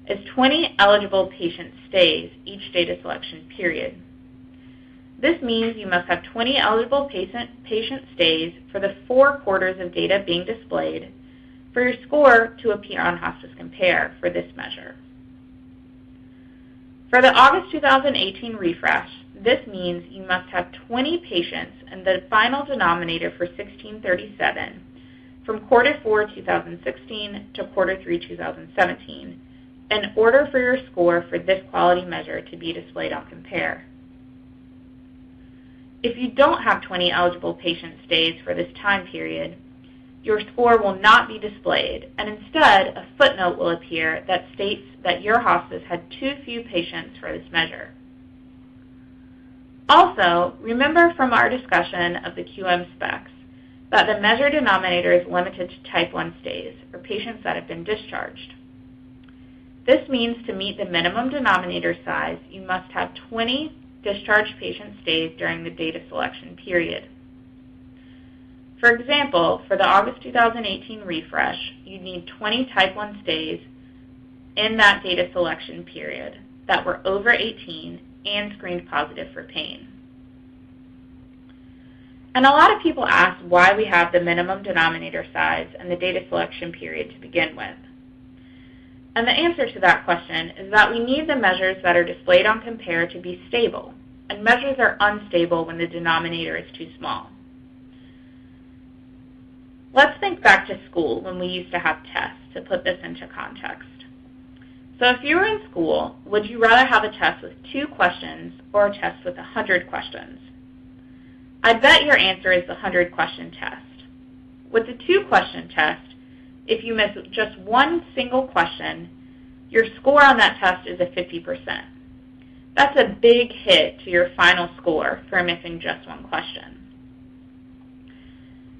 is 20 eligible patient stays each data selection period. This means you must have 20 eligible patient stays for the 4 quarters of data being displayed for your score to appear on Hospice Compare for this measure. For the August 2018 refresh, this means you must have 20 patients in the final denominator for 1637 from quarter 4 2016 to quarter 3 2017 in order for your score for this quality measure to be displayed on Compare. If you don't have 20 eligible patient stays for this time period, your score will not be displayed, and instead a footnote will appear that states that your hospice had too few patients for this measure. Also, remember from our discussion of the QM specs that the measure denominator is limited to type 1 stays, or patients that have been discharged. This means to meet the minimum denominator size, you must have 20 discharged patient stays during the data selection period. For example, for the August 2018 refresh, you'd need 20 type 1 stays in that data selection period that were over 18 and screened positive for pain. And a lot of people ask why we have the minimum denominator size and the data selection period to begin with. And the answer to that question is that we need the measures that are displayed on compare to be stable, and measures are unstable when the denominator is too small. Let's think back to school when we used to have tests to put this into context. So if you were in school, would you rather have a test with 2 questions or a test with 100 questions? I bet your answer is the 100-question test. With the 2-question test, if you miss just one single question, your score on that test is a 50%. That's a big hit to your final score for missing just one question.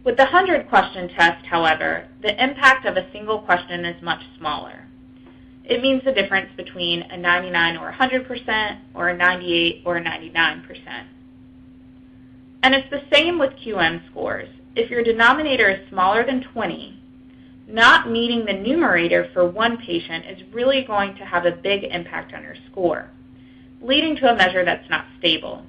With the 100-question test, however, the impact of a single question is much smaller. It means the difference between a 99 or 100% or a 98 or a 99%. And it's the same with QM scores. If your denominator is smaller than 20, not meeting the numerator for one patient is really going to have a big impact on your score, leading to a measure that's not stable.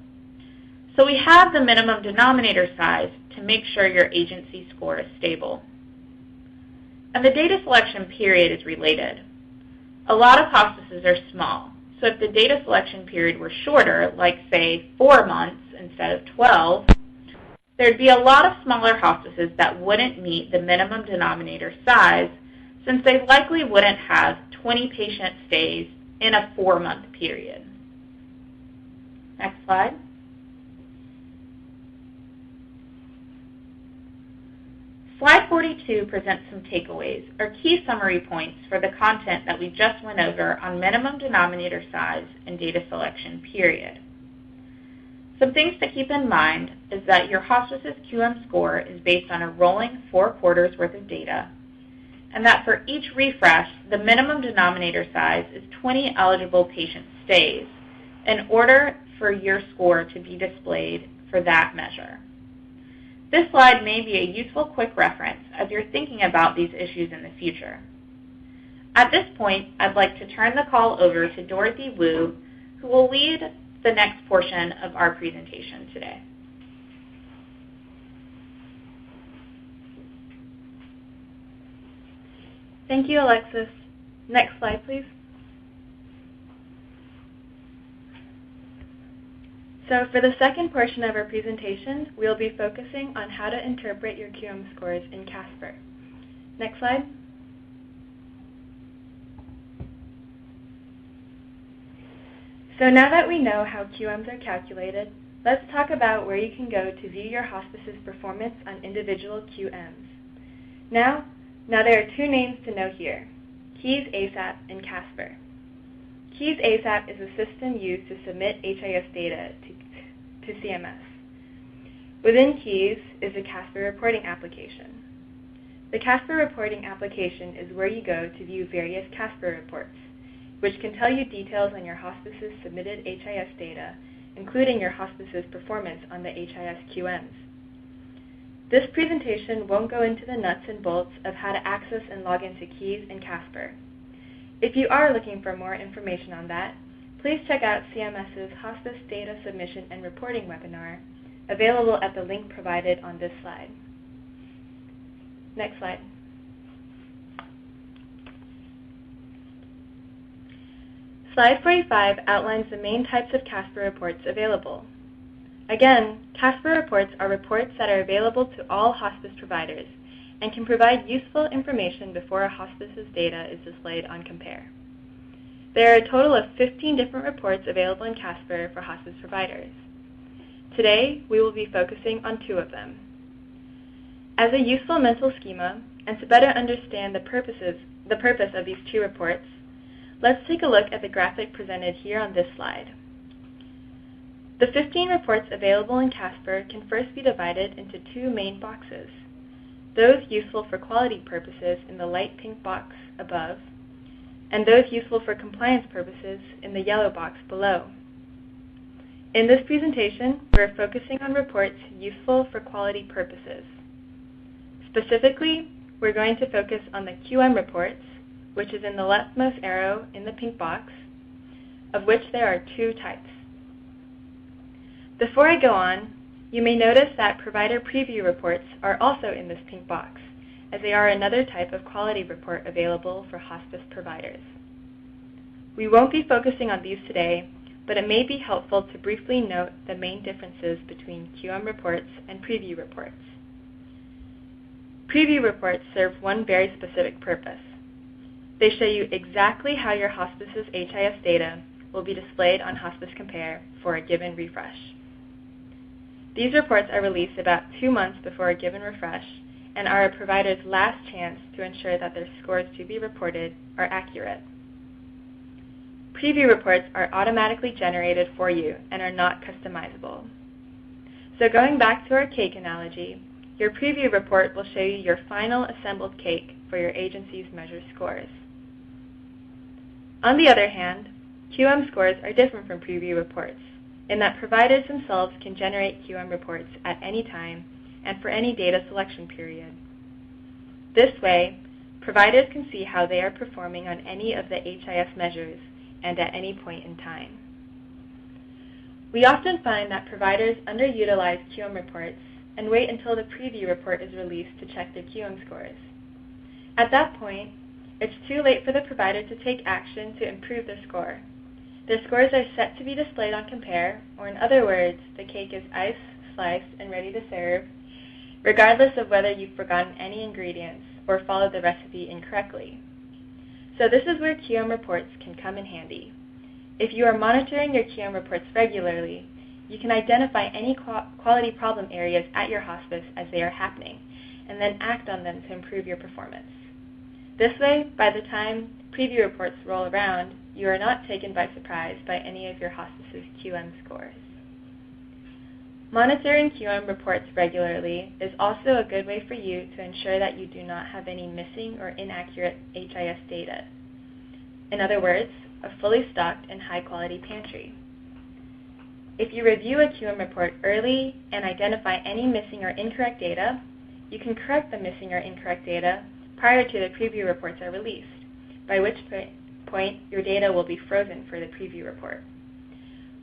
So we have the minimum denominator size to make sure your agency score is stable. And the data selection period is related. A lot of hospices are small, so if the data selection period were shorter, like say 4 months instead of 12, there'd be a lot of smaller hospices that wouldn't meet the minimum denominator size, since they likely wouldn't have 20 patient stays in a 4-month period. Next slide. Slide 42 presents some takeaways, or key summary points for the content that we just went over on minimum denominator size and data selection period. Some things to keep in mind is that your hospice's QM score is based on a rolling 4 quarters worth of data, and that for each refresh, the minimum denominator size is 20 eligible patient stays in order for your score to be displayed for that measure. This slide may be a useful quick reference as you're thinking about these issues in the future. At this point, I'd like to turn the call over to Dorothy Wu, who will lead the next portion of our presentation today. Thank you, Alexis. Next slide, please. So for the second portion of our presentation, we'll be focusing on how to interpret your QM scores in Casper. Next slide. So now that we know how QMs are calculated, let's talk about where you can go to view your hospice's performance on individual QMs. Now there are 2 names to know here, Keys ASAP and Casper. Keys ASAP is a system used to submit HIS data to CMS. Within Keys is the Casper reporting application. The Casper reporting application is where you go to view various Casper reports, which can tell you details on your hospice's submitted HIS data, including your hospice's performance on the HIS QMs. This presentation won't go into the nuts and bolts of how to access and log into Keys and Casper. If you are looking for more information on that, please check out CMS's Hospice Data Submission and Reporting webinar, available at the link provided on this slide. Next slide. Slide 45 outlines the main types of Casper reports available. Again, Casper reports are reports that are available to all hospice providers and can provide useful information before a hospice's data is displayed on Compare. There are a total of 15 different reports available in Casper for hospice providers. Today, we will be focusing on 2 of them. As a useful mental schema, and to better understand the purpose of these two reports, let's take a look at the graphic presented here on this slide. The 15 reports available in Casper can first be divided into two main boxes, those useful for quality purposes in the light pink box above, and those useful for compliance purposes in the yellow box below. In this presentation, we're focusing on reports useful for quality purposes. Specifically, we're going to focus on the QM reports, which is in the leftmost arrow in the pink box, of which there are two types. Before I go on, you may notice that provider preview reports are also in this pink box, as they are another type of quality report available for hospice providers. We won't be focusing on these today, but it may be helpful to briefly note the main differences between QM reports and preview reports. Preview reports serve one very specific purpose. They show you exactly how your hospice's HIS data will be displayed on Hospice Compare for a given refresh. These reports are released about 2 months before a given refresh and are a provider's last chance to ensure that their scores to be reported are accurate. Preview reports are automatically generated for you and are not customizable. So going back to our cake analogy, your preview report will show you your final assembled cake for your agency's measure scores. On the other hand, QM scores are different from preview reports in that providers themselves can generate QM reports at any time and for any data selection period. This way, providers can see how they are performing on any of the HIS measures and at any point in time. We often find that providers underutilize QM reports and wait until the preview report is released to check their QM scores. At that point, it's too late for the provider to take action to improve their score. Their scores are set to be displayed on Compare, or in other words, the cake is iced, sliced, and ready to serve, regardless of whether you've forgotten any ingredients or followed the recipe incorrectly. So this is where QM reports can come in handy. If you are monitoring your QM reports regularly, you can identify any quality problem areas at your hospice as they are happening, and then act on them to improve your performance. This way, by the time preview reports roll around, you are not taken by surprise by any of your hospice's QM scores. Monitoring QM reports regularly is also a good way for you to ensure that you do not have any missing or inaccurate HIS data. In other words, a fully stocked and high-quality pantry. If you review a QM report early and identify any missing or incorrect data, you can correct the missing or incorrect data prior to the preview reports are released, by which point your data will be frozen for the preview report.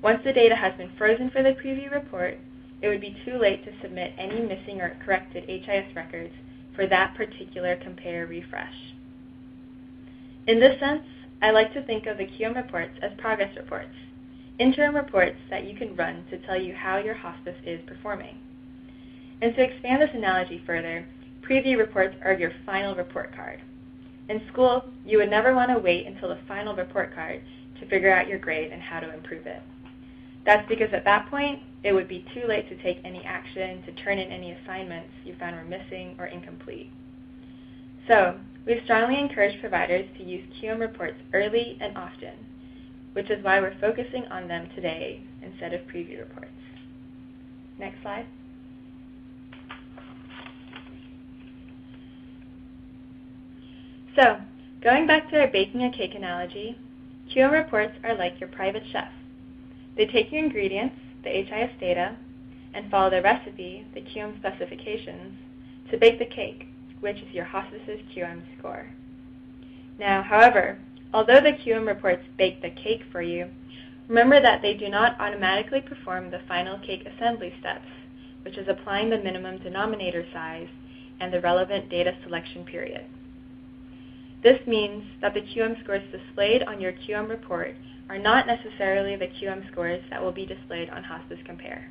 Once the data has been frozen for the preview report, it would be too late to submit any missing or corrected HIS records for that particular Compare refresh. In this sense, I like to think of the QM reports as progress reports, interim reports that you can run to tell you how your hospice is performing. And to expand this analogy further, preview reports are your final report card. In school, you would never want to wait until the final report card to figure out your grade and how to improve it. That's because at that point, it would be too late to take any action to turn in any assignments you found were missing or incomplete. So, we strongly encourage providers to use QM reports early and often, which is why we're focusing on them today instead of preview reports. Next slide. So, going back to our baking a cake analogy, QM reports are like your private chef. They take your ingredients, the HIS data, and follow the recipe, the QM specifications, to bake the cake, which is your hospice's QM score. Now, however, although the QM reports bake the cake for you, remember that they do not automatically perform the final cake assembly steps, which is applying the minimum denominator size and the relevant data selection period. This means that the QM scores displayed on your QM report are not necessarily the QM scores that will be displayed on Hospice Compare.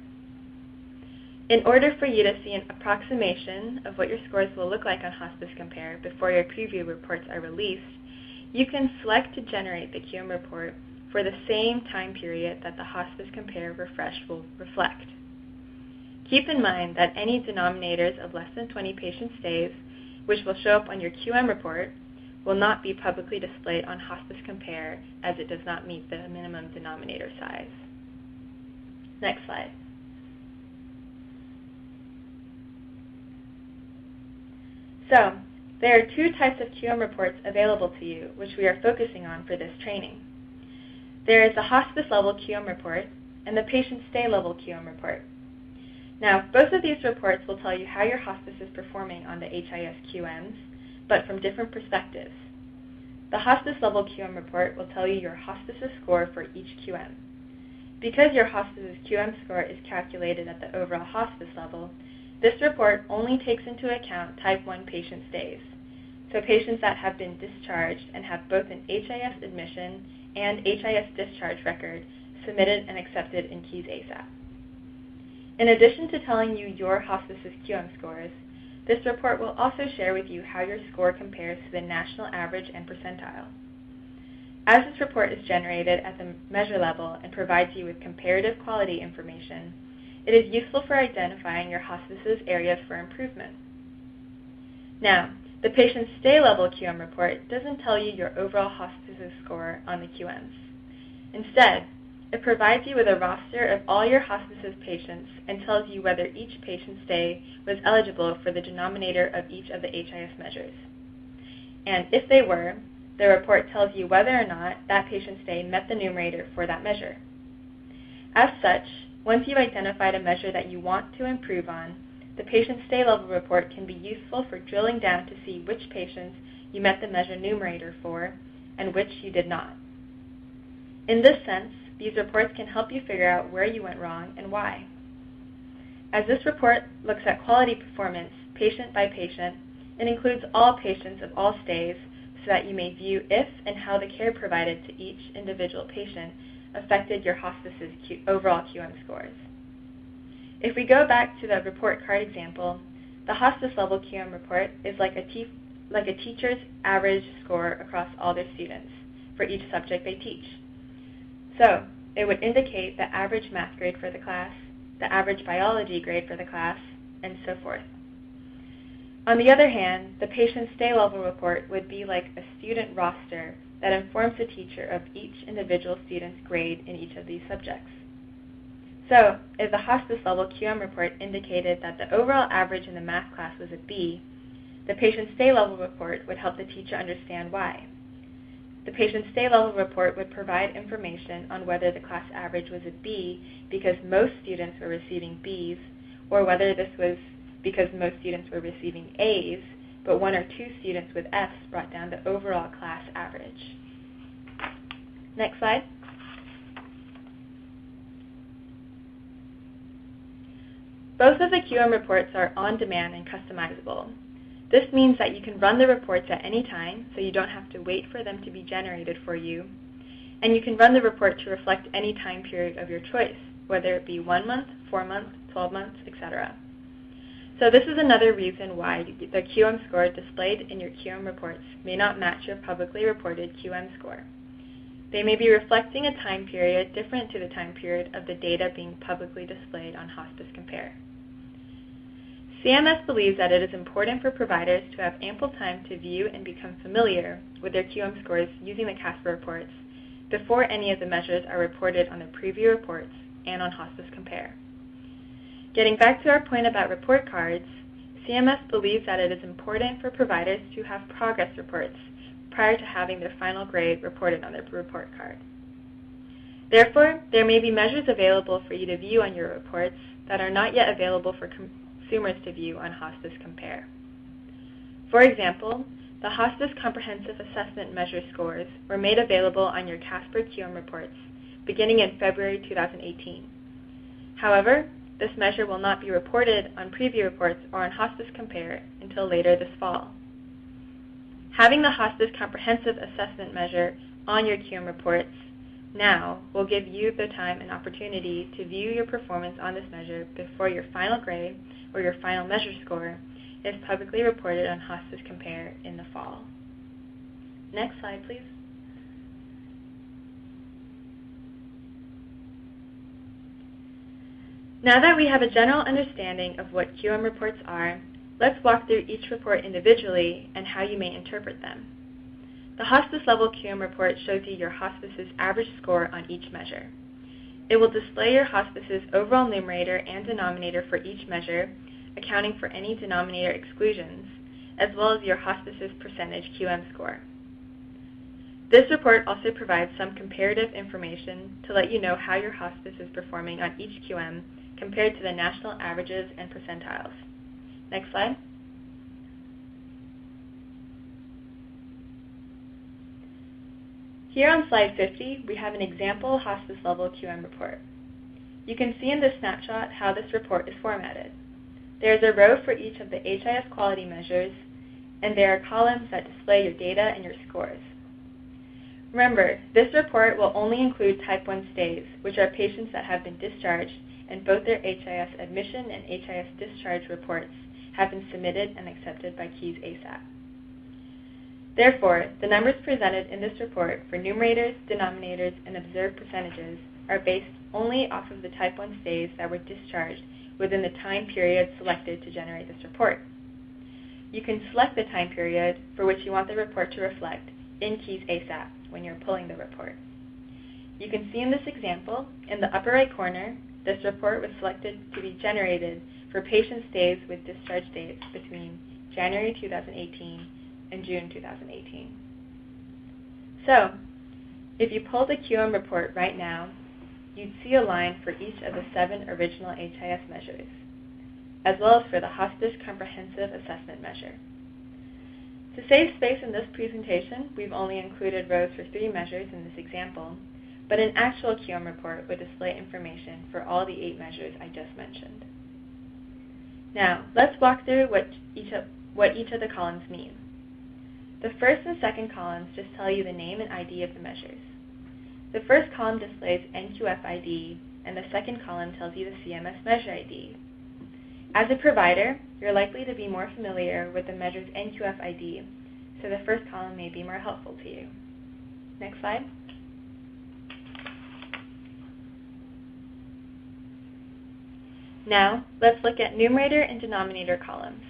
In order for you to see an approximation of what your scores will look like on Hospice Compare before your preview reports are released, you can select to generate the QM report for the same time period that the Hospice Compare refresh will reflect. Keep in mind that any denominators of less than 20 patient stays, which will show up on your QM report, will not be publicly displayed on Hospice Compare as it does not meet the minimum denominator size. Next slide. So, there are two types of QM reports available to you, which we are focusing on for this training. There is the hospice level QM report and the patient stay level QM report. Now, both of these reports will tell you how your hospice is performing on the HIS QMs, but from different perspectives. The hospice level QM report will tell you your hospice's score for each QM. Because your hospice's QM score is calculated at the overall hospice level, this report only takes into account type 1 patient stays, so patients that have been discharged and have both an HIS admission and HIS discharge record submitted and accepted in Keys ASAP. In addition to telling you your hospice's QM scores, this report will also share with you how your score compares to the national average and percentile. As this report is generated at the measure level and provides you with comparative quality information, it is useful for identifying your hospice's areas for improvement. Now, the patient stay level QM report doesn't tell you your overall hospice's score on the QMs. Instead, it provides you with a roster of all your hospice's patients and tells you whether each patient stay was eligible for the denominator of each of the HIS measures. And if they were, the report tells you whether or not that patient stay met the numerator for that measure. As such, once you've identified a measure that you want to improve on, the patient stay level report can be useful for drilling down to see which patients you met the measure numerator for and which you did not. In this sense, these reports can help you figure out where you went wrong and why. As this report looks at quality performance patient by patient, it includes all patients of all stays so that you may view if and how the care provided to each individual patient affected your hospice's overall QM scores. If we go back to the report card example, the hospice level QM report is like a teacher's average score across all their students for each subject they teach. So, it would indicate the average math grade for the class, the average biology grade for the class, and so forth. On the other hand, the patient stay level report would be like a student roster that informs the teacher of each individual student's grade in each of these subjects. So, if the hospice level QM report indicated that the overall average in the math class was a B, the patient stay level report would help the teacher understand why. The patient stay level report would provide information on whether the class average was a B because most students were receiving Bs, or whether this was because most students were receiving As, but one or two students with Fs brought down the overall class average. Next slide. Both of the QM reports are on demand and customizable. This means that you can run the reports at any time, so you don't have to wait for them to be generated for you, and you can run the report to reflect any time period of your choice, whether it be 1 month, 4 months, 12 months, etc. So this is another reason why the QM score displayed in your QM reports may not match your publicly reported QM score. They may be reflecting a time period different to the time period of the data being publicly displayed on Hospice Compare. CMS believes that it is important for providers to have ample time to view and become familiar with their QM scores using the CASPER reports before any of the measures are reported on the preview reports and on Hospice Compare. Getting back to our point about report cards, CMS believes that it is important for providers to have progress reports prior to having their final grade reported on their report card. Therefore, there may be measures available for you to view on your reports that are not yet available for consumers to view on Hospice Compare. For example, the Hospice Comprehensive Assessment Measure scores were made available on your CASPER QM reports beginning in February 2018. However, this measure will not be reported on preview reports or on Hospice Compare until later this fall. Having the Hospice Comprehensive Assessment Measure on your QM reports now will give you the time and opportunity to view your performance on this measure before your final grade or your final measure score is publicly reported on Hospice Compare in the fall. Next slide, please. Now that we have a general understanding of what QM reports are, let's walk through each report individually and how you may interpret them. The hospice level QM report shows you your hospice's average score on each measure. It will display your hospice's overall numerator and denominator for each measure, accounting for any denominator exclusions, as well as your hospice's percentage QM score. This report also provides some comparative information to let you know how your hospice is performing on each QM compared to the national averages and percentiles. Next slide. Here on slide 50, we have an example hospice level QM report. You can see in this snapshot how this report is formatted. There is a row for each of the HIS quality measures, and there are columns that display your data and your scores. Remember, this report will only include type 1 stays, which are patients that have been discharged, and both their HIS admission and HIS discharge reports have been submitted and accepted by Keys ASAP. Therefore, the numbers presented in this report for numerators, denominators, and observed percentages are based only off of the type 1 stays that were discharged within the time period selected to generate this report. You can select the time period for which you want the report to reflect in Keys ASAP when you're pulling the report. You can see in this example, in the upper right corner, this report was selected to be generated for patient stays with discharge dates between January 2018 and June 2018. So, if you pull the QM report right now, you'd see a line for each of the 7 original HIS measures, as well as for the Hospice Comprehensive Assessment measure. To save space in this presentation, we've only included rows for 3 measures in this example, but an actual QM report would display information for all the 8 measures I just mentioned. Now, let's walk through what each of the columns mean. The first and second columns just tell you the name and ID of the measures. The first column displays NQF ID, and the second column tells you the CMS measure ID. As a provider, you're likely to be more familiar with the measure's NQF ID, so the first column may be more helpful to you. Next slide. Now, let's look at numerator and denominator columns.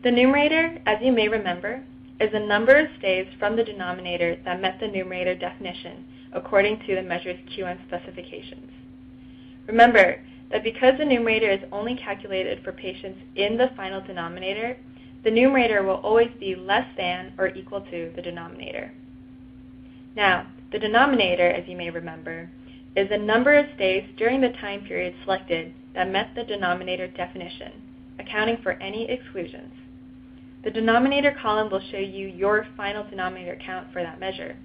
The numerator, as you may remember, is the number of stays from the denominator that met the numerator definition according to the measure's QM specifications. Remember that because the numerator is only calculated for patients in the final denominator, the numerator will always be less than or equal to the denominator. Now, the denominator, as you may remember, is the number of stays during the time period selected that met the denominator definition, accounting for any exclusions. The denominator column will show you your final denominator count for that measure,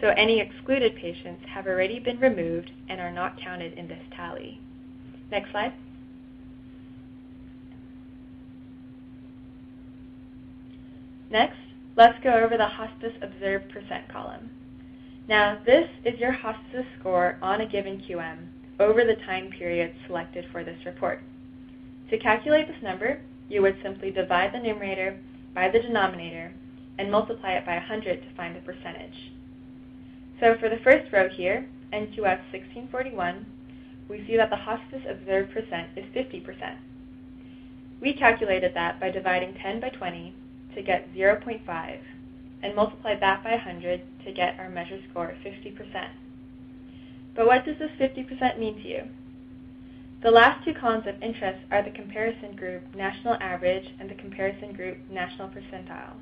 so any excluded patients have already been removed and are not counted in this tally. Next slide. Next, let's go over the hospice observed percent column. Now, this is your hospice score on a given QM over the time period selected for this report. To calculate this number, you would simply divide the numerator by the denominator and multiply it by 100 to find the percentage. So for the first row here, NQF 1641, we see that the hospice observed percent is 50%. We calculated that by dividing 10 by 20 to get 0.5 and multiply that by 100 to get our measure score of 50%. But what does this 50% mean to you? The last 2 columns of interest are the comparison group national average and the comparison group national percentile.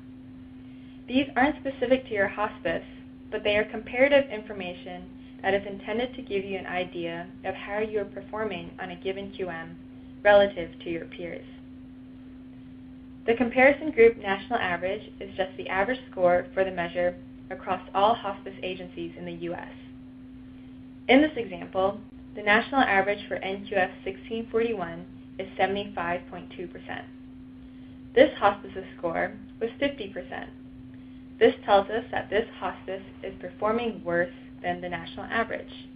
These aren't specific to your hospice, but they are comparative information that is intended to give you an idea of how you are performing on a given QM relative to your peers. The comparison group national average is just the average score for the measure across all hospice agencies in the U.S. In this example, the national average for NQF 1641 is 75.2%. This hospice's score was 50%. This tells us that this hospice is performing worse than the national average.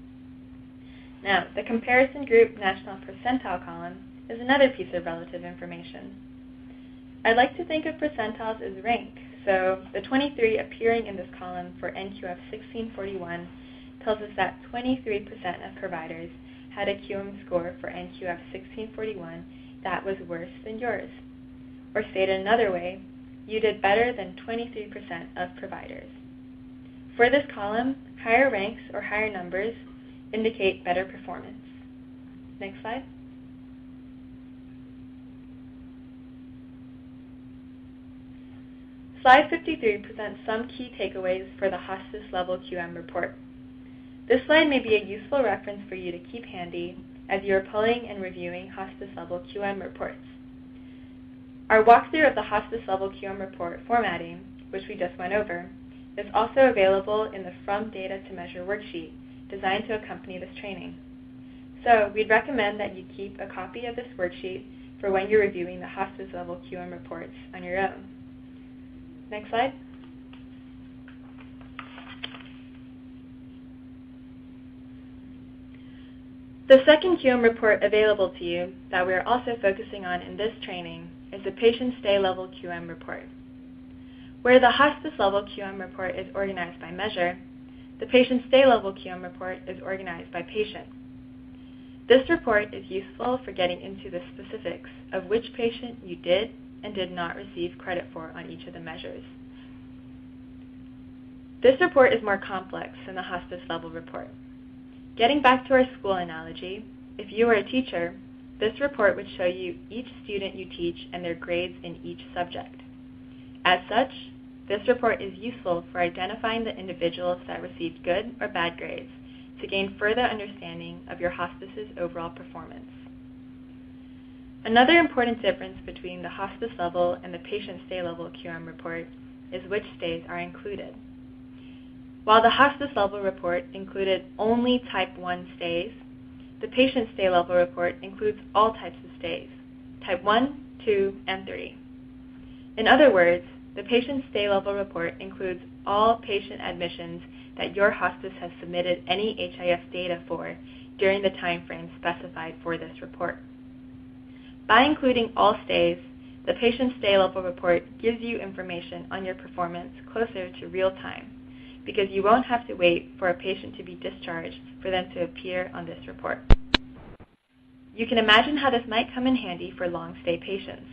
Now, the comparison group national percentile column is another piece of relative information. I'd like to think of percentiles as rank, so the 23 appearing in this column for NQF 1641 tells us that 23% of providers had a QM score for NQF 1641 that was worse than yours. Or stated another way, you did better than 23% of providers. For this column, higher ranks or higher numbers indicate better performance. Next slide. Slide 53 presents some key takeaways for the hospice level QM report. This slide may be a useful reference for you to keep handy as you are pulling and reviewing hospice level QM reports. Our walkthrough of the hospice level QM report formatting, which we just went over, is also available in the From Data to Measure worksheet designed to accompany this training. So we'd recommend that you keep a copy of this worksheet for when you're reviewing the hospice level QM reports on your own. Next slide. The second QM report available to you that we are also focusing on in this training is the Patient Stay Level QM report. Where the Hospice Level QM report is organized by measure, the Patient Stay Level QM report is organized by patient. This report is useful for getting into the specifics of which patient you did and did not receive credit for on each of the measures. This report is more complex than the hospice level report. Getting back to our school analogy, if you were a teacher, this report would show you each student you teach and their grades in each subject. As such, this report is useful for identifying the individuals that received good or bad grades to gain further understanding of your hospice's overall performance. Another important difference between the hospice level and the patient stay level QM report is which stays are included. While the hospice level report included only type 1 stays, the patient stay level report includes all types of stays, type 1, 2, and 3. In other words, the patient stay level report includes all patient admissions that your hospice has submitted any HIS data for during the time frame specified for this report. By including all stays, the patient stay level report gives you information on your performance closer to real time, because you won't have to wait for a patient to be discharged for them to appear on this report. You can imagine how this might come in handy for long-stay patients,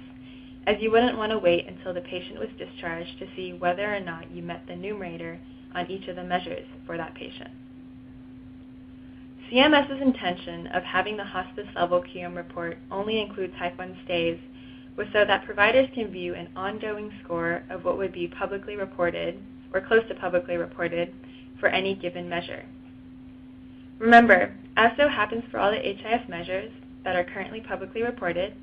as you wouldn't want to wait until the patient was discharged to see whether or not you met the numerator on each of the measures for that patient. CMS's intention of having the hospice level QM report only include type 1 stays was so that providers can view an ongoing score of what would be publicly reported or close to publicly reported for any given measure. Remember, as so happens for all the HIS measures that are currently publicly reported,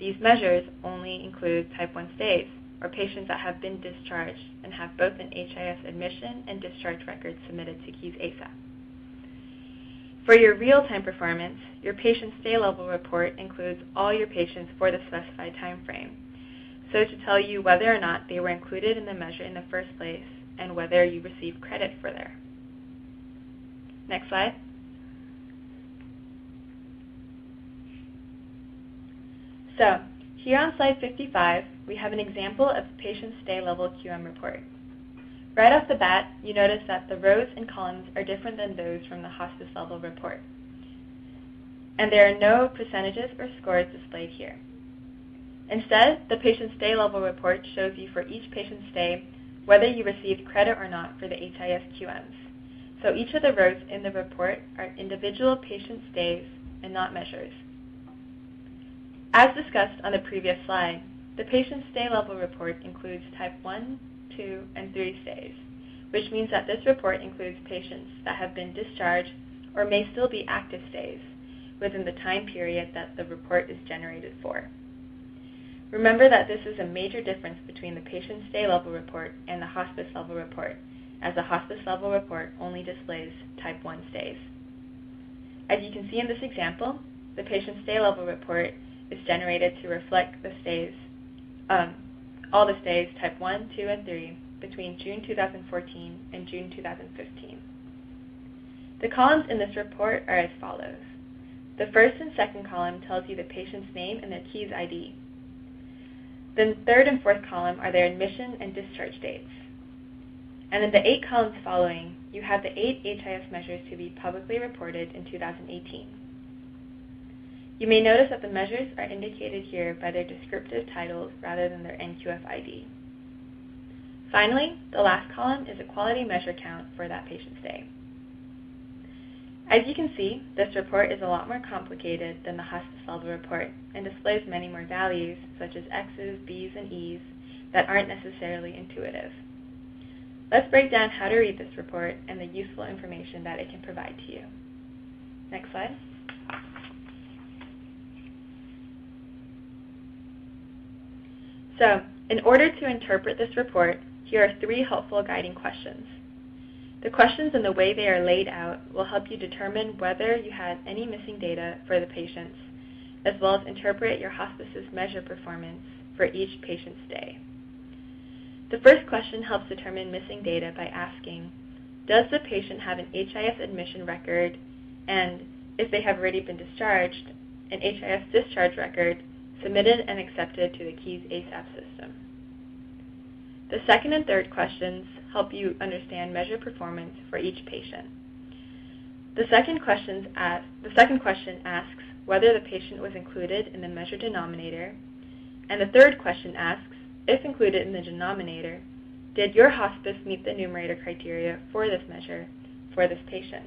these measures only include type 1 stays, or patients that have been discharged and have both an HIS admission and discharge record submitted to Keys ASAP. For your real-time performance, your patient stay level report includes all your patients for the specified time frame, so to tell you whether or not they were included in the measure in the first place and whether you received credit for their. Next slide. So, here on slide 55, we have an example of the patient stay level QM report. Right off the bat, you notice that the rows and columns are different than those from the hospice level report. And there are no percentages or scores displayed here. Instead, the patient stay level report shows you for each patient stay whether you received credit or not for the HIS QMs. So each of the rows in the report are individual patient stays and not measures. As discussed on the previous slide, the patient stay level report includes type 1, 2, and 3 stays, which means that this report includes patients that have been discharged or may still be active stays within the time period that the report is generated for. Remember that this is a major difference between the patient stay level report and the hospice level report, as the hospice level report only displays type 1 stays. As you can see in this example, the patient stay level report is generated to reflect the stays, all the stays type 1, 2, and 3 between June 2014 and June 2015. The columns in this report are as follows. The first and second column tells you the patient's name and their Keys ID. The third and fourth column are their admission and discharge dates. And in the 8 columns following, you have the 8 HIS measures to be publicly reported in 2018. You may notice that the measures are indicated here by their descriptive titles rather than their NQF ID. Finally, the last column is a quality measure count for that patient stay. As you can see, this report is a lot more complicated than the hospice level report and displays many more values, such as X's, B's, and E's, that aren't necessarily intuitive. Let's break down how to read this report and the useful information that it can provide to you. Next slide. So, in order to interpret this report, here are 3 helpful guiding questions. The questions and the way they are laid out will help you determine whether you had any missing data for the patients, as well as interpret your hospice's measure performance for each patient stay. The first question helps determine missing data by asking, does the patient have an HIS admission record, and if they have already been discharged, an HIS discharge record submitted and accepted to the KEYS ASAP system. The second and third questions help you understand measure performance for each patient. The second question asks whether the patient was included in the measure denominator, and the third question asks, if included in the denominator, did your hospice meet the numerator criteria for this measure for this patient?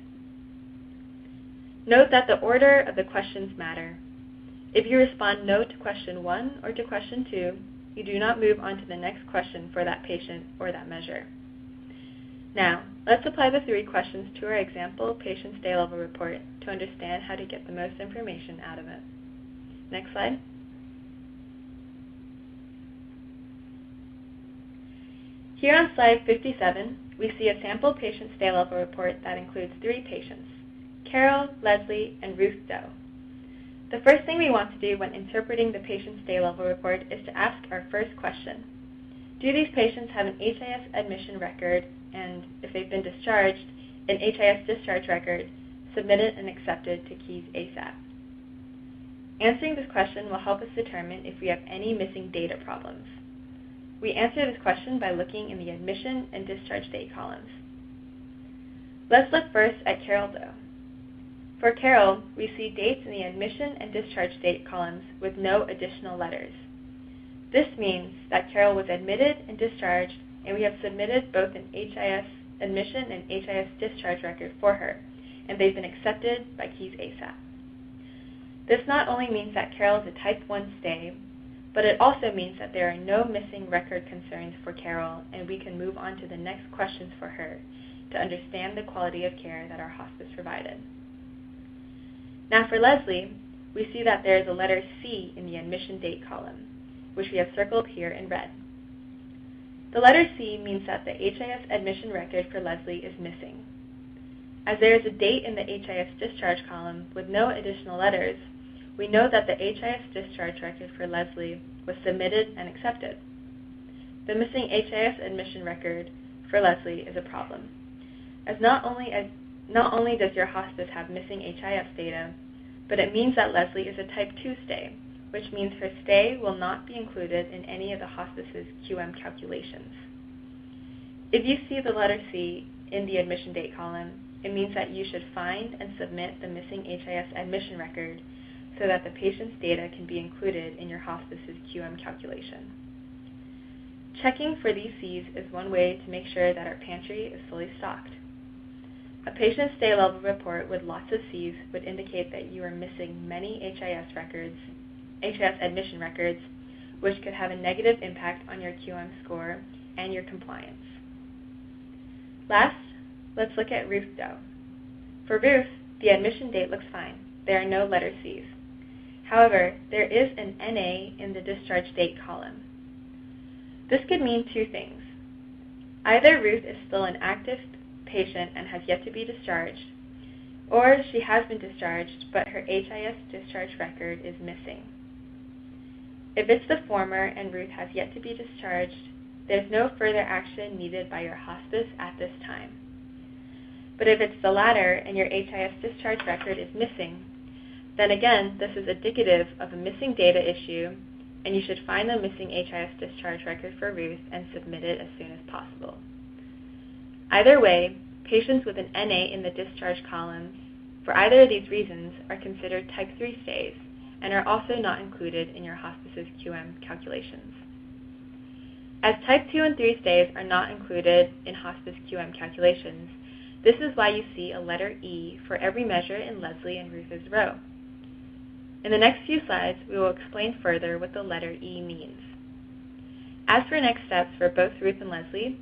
Note that the order of the questions matter. If you respond no to question 1 or to question 2, you do not move on to the next question for that patient or that measure. Now, let's apply the 3 questions to our example patient stay level report to understand how to get the most information out of it. Next slide. Here on slide 57, we see a sample patient stay level report that includes 3 patients, Carol, Leslie, and Ruth Doe. The first thing we want to do when interpreting the patient stay level report is to ask our first question. Do these patients have an HIS admission record, and if they've been discharged, an HIS discharge record submitted and accepted to KEYS ASAP? Answering this question will help us determine if we have any missing data problems. We answer this question by looking in the admission and discharge date columns. Let's look first at Carol Doe. For Carol, we see dates in the admission and discharge date columns with no additional letters. This means that Carol was admitted and discharged, and we have submitted both an HIS admission and HIS discharge record for her, and they've been accepted by KEYS ASAP. This not only means that Carol is a type 1 stay, but it also means that there are no missing record concerns for Carol, and we can move on to the next questions for her to understand the quality of care that our hospice provided. Now for Leslie, we see that there is a letter C in the admission date column, which we have circled here in red. The letter C means that the HIS admission record for Leslie is missing. As there is a date in the HIS discharge column with no additional letters, we know that the HIS discharge record for Leslie was submitted and accepted. The missing HIS admission record for Leslie is a problem, as not only does your hospice have missing HIS data, but it means that Leslie is a type 2 stay, which means her stay will not be included in any of the hospice's QM calculations. If you see the letter C in the admission date column, it means that you should find and submit the missing HIS admission record so that the patient's data can be included in your hospice's QM calculation. Checking for these C's is one way to make sure that our pantry is fully stocked. A patient stay level report with lots of C's would indicate that you are missing many HIS admission records, which could have a negative impact on your QM score and your compliance. Last, let's look at Ruth Doe. For Ruth, the admission date looks fine. There are no letter C's. However, there is an NA in the discharge date column. This could mean 2 things. Either Ruth is still an active patient and has yet to be discharged, or she has been discharged, but her HIS discharge record is missing. If it's the former and Ruth has yet to be discharged, there's no further action needed by your hospice at this time. But if it's the latter and your HIS discharge record is missing, then again, this is indicative of a missing data issue, and you should find the missing HIS discharge record for Ruth and submit it as soon as possible. Either way, patients with an NA in the discharge column for either of these reasons are considered type 3 stays and are also not included in your hospice's QM calculations. As type 2 and 3 stays are not included in hospice QM calculations, this is why you see a letter E for every measure in Leslie and Ruth's row. In the next few slides, we will explain further what the letter E means. As for next steps for both Ruth and Leslie,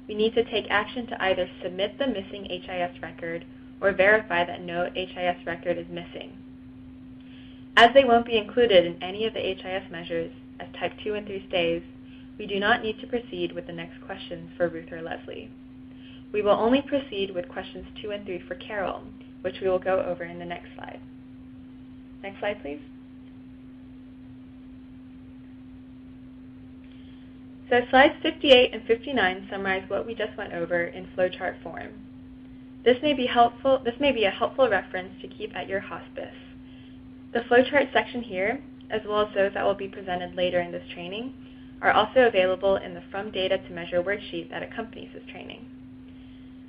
we need to take action to either submit the missing HIS record or verify that no HIS record is missing. As they won't be included in any of the HIS measures as type 2 and 3 stays, we do not need to proceed with the next questions for Ruth or Leslie. We will only proceed with questions 2 and 3 for Carol, which we will go over in the next slide. Next slide, please. So slides 58 and 59 summarize what we just went over in flowchart form. This may be a helpful reference to keep at your hospice. The flowchart section here, as well as those that will be presented later in this training, are also available in the From Data to Measure worksheet that accompanies this training.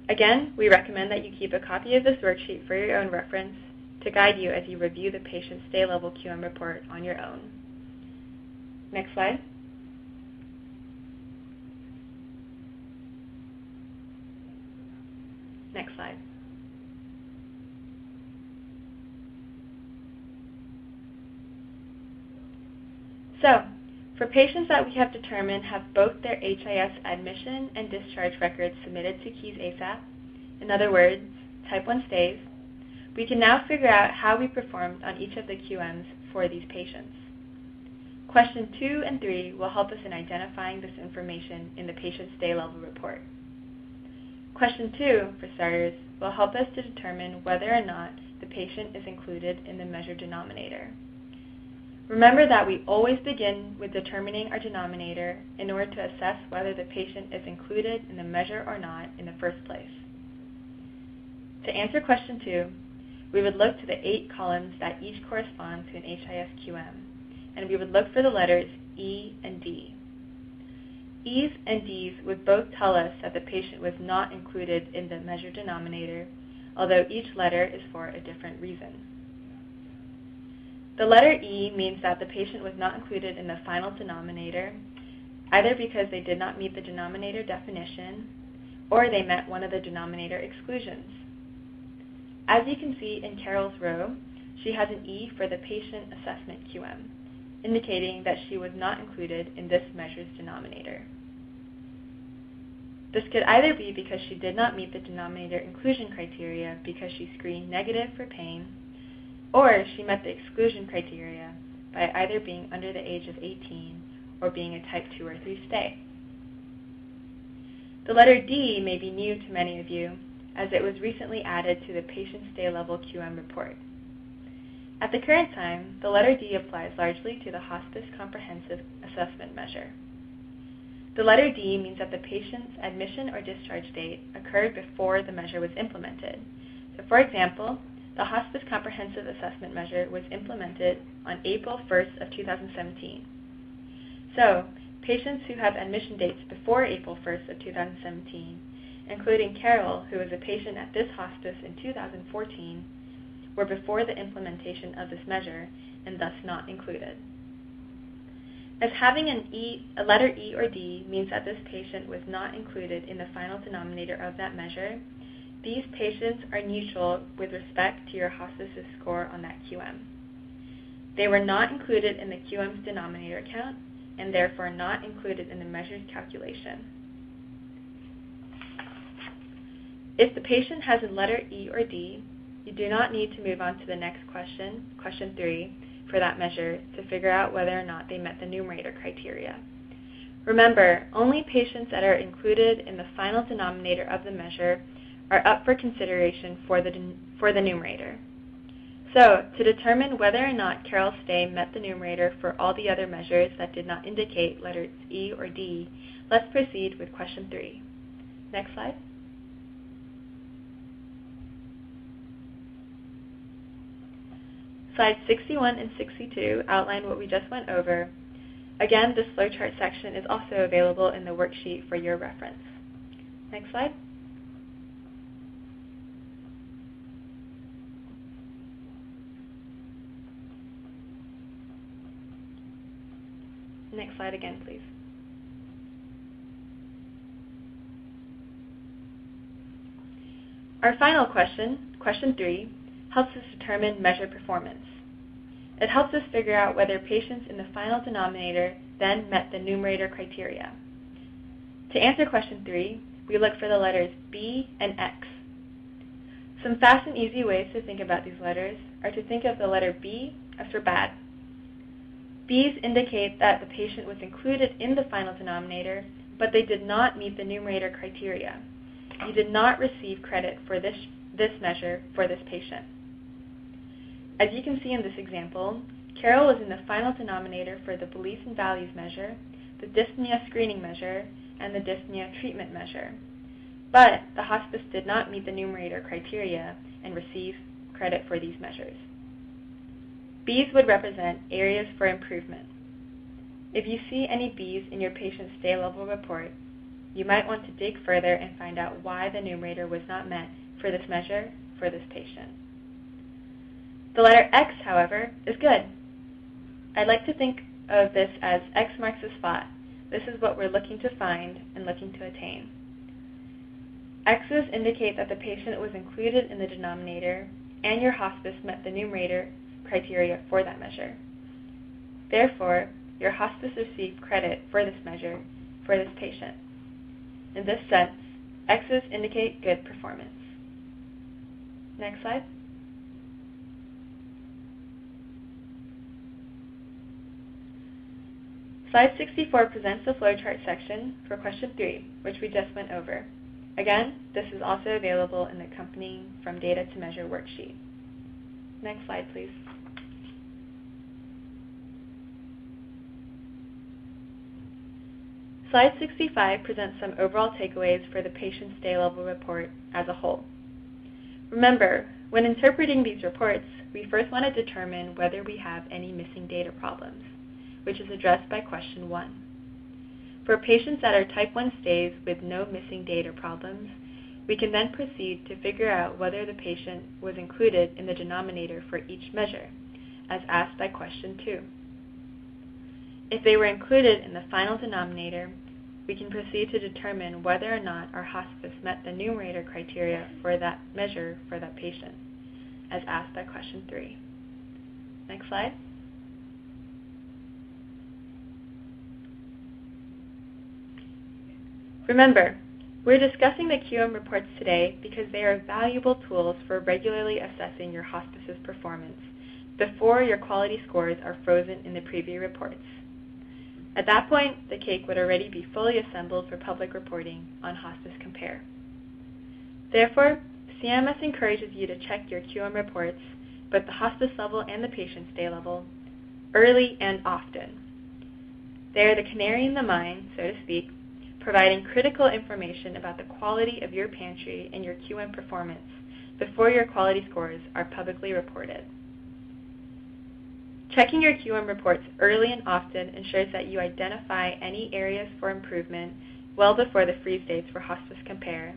Again, we recommend that you keep a copy of this worksheet for your own reference to guide you as you review the patient's stay level QM report on your own. Next slide. Next slide. So, for patients that we have determined have both their HIS admission and discharge records submitted to Keys ASAP, in other words, type 1 stays, we can now figure out how we performed on each of the QMs for these patients. Question 2 and 3 will help us in identifying this information in the patient's stay level report. Question 2, for starters, will help us to determine whether or not the patient is included in the measure denominator. Remember that we always begin with determining our denominator in order to assess whether the patient is included in the measure or not in the first place. To answer question 2, we would look to the 8 columns that each correspond to an HIS QM, and we would look for the letters E and D. E's and D's would both tell us that the patient was not included in the measure denominator, although each letter is for a different reason. The letter E means that the patient was not included in the final denominator, either because they did not meet the denominator definition, or they met one of the denominator exclusions. As you can see in Carol's row, she has an E for the patient assessment QM, indicating that she was not included in this measure's denominator. This could either be because she did not meet the denominator inclusion criteria because she screened negative for pain, or she met the exclusion criteria by either being under the age of 18 or being a type 2 or 3 stay. The letter D may be new to many of you, as it was recently added to the patient stay level QM report. At the current time, the letter D applies largely to the hospice comprehensive assessment measure. The letter D means that the patient's admission or discharge date occurred before the measure was implemented. So for example, the hospice comprehensive assessment measure was implemented on April 1st of 2017. So, patients who have admission dates before April 1st of 2017, including Carol, who was a patient at this hospice in 2014, were before the implementation of this measure and thus not included. As having a letter E or D means that this patient was not included in the final denominator of that measure, these patients are neutral with respect to your hospice's score on that QM. They were not included in the QM's denominator count and therefore not included in the measure's calculation. If the patient has a letter E or D, you do not need to move on to the next question, question 3, for that measure to figure out whether or not they met the numerator criteria. Remember, only patients that are included in the final denominator of the measure are up for consideration for the numerator. So, to determine whether or not Carol's stay met the numerator for all the other measures that did not indicate letters E or D, let's proceed with question 3. Next slide. Slides 61 and 62 outline what we just went over. Again, this flowchart section is also available in the worksheet for your reference. Next slide. Next slide again, please. Our final question, question 3, helps us determine measure performance. It helps us figure out whether patients in the final denominator then met the numerator criteria. To answer question 3, we look for the letters B and X. Some fast and easy ways to think about these letters are to think of the letter B as for bad. B's indicate that the patient was included in the final denominator, but they did not meet the numerator criteria. You did not receive credit for this measure for this patient. As you can see in this example, Carol was in the final denominator for the beliefs and values measure, the dyspnea screening measure, and the dyspnea treatment measure. But the hospice did not meet the numerator criteria and receive credit for these measures. B's would represent areas for improvement. If you see any B's in your patient's day level report, you might want to dig further and find out why the numerator was not met for this measure for this patient. The letter X, however, is good. I'd like to think of this as X marks the spot. This is what we're looking to find and looking to attain. X's indicate that the patient was included in the denominator and your hospice met the numerator criteria for that measure. Therefore, your hospice received credit for this measure for this patient. In this sense, X's indicate good performance. Next slide. Slide 64 presents the flowchart section for question 3, which we just went over. Again, this is also available in the accompanying From Data to Measure worksheet. Next slide, please. Slide 65 presents some overall takeaways for the patient's day level report as a whole. Remember, when interpreting these reports, we first want to determine whether we have any missing data problems, which is addressed by question 1. For patients that are type 1 stays with no missing data problems, we can then proceed to figure out whether the patient was included in the denominator for each measure, as asked by question 2. If they were included in the final denominator, we can proceed to determine whether or not our hospice met the numerator criteria for that measure for that patient, as asked by question 3. Next slide. Remember, we're discussing the QM reports today because they are valuable tools for regularly assessing your hospice's performance before your quality scores are frozen in the preview reports. At that point, the cake would already be fully assembled for public reporting on Hospice Compare. Therefore, CMS encourages you to check your QM reports, both the hospice level and the patient's day level, early and often. They are the canary in the mine, so to speak, providing critical information about the quality of your pantry and your QM performance before your quality scores are publicly reported. Checking your QM reports early and often ensures that you identify any areas for improvement well before the freeze dates for Hospice Compare,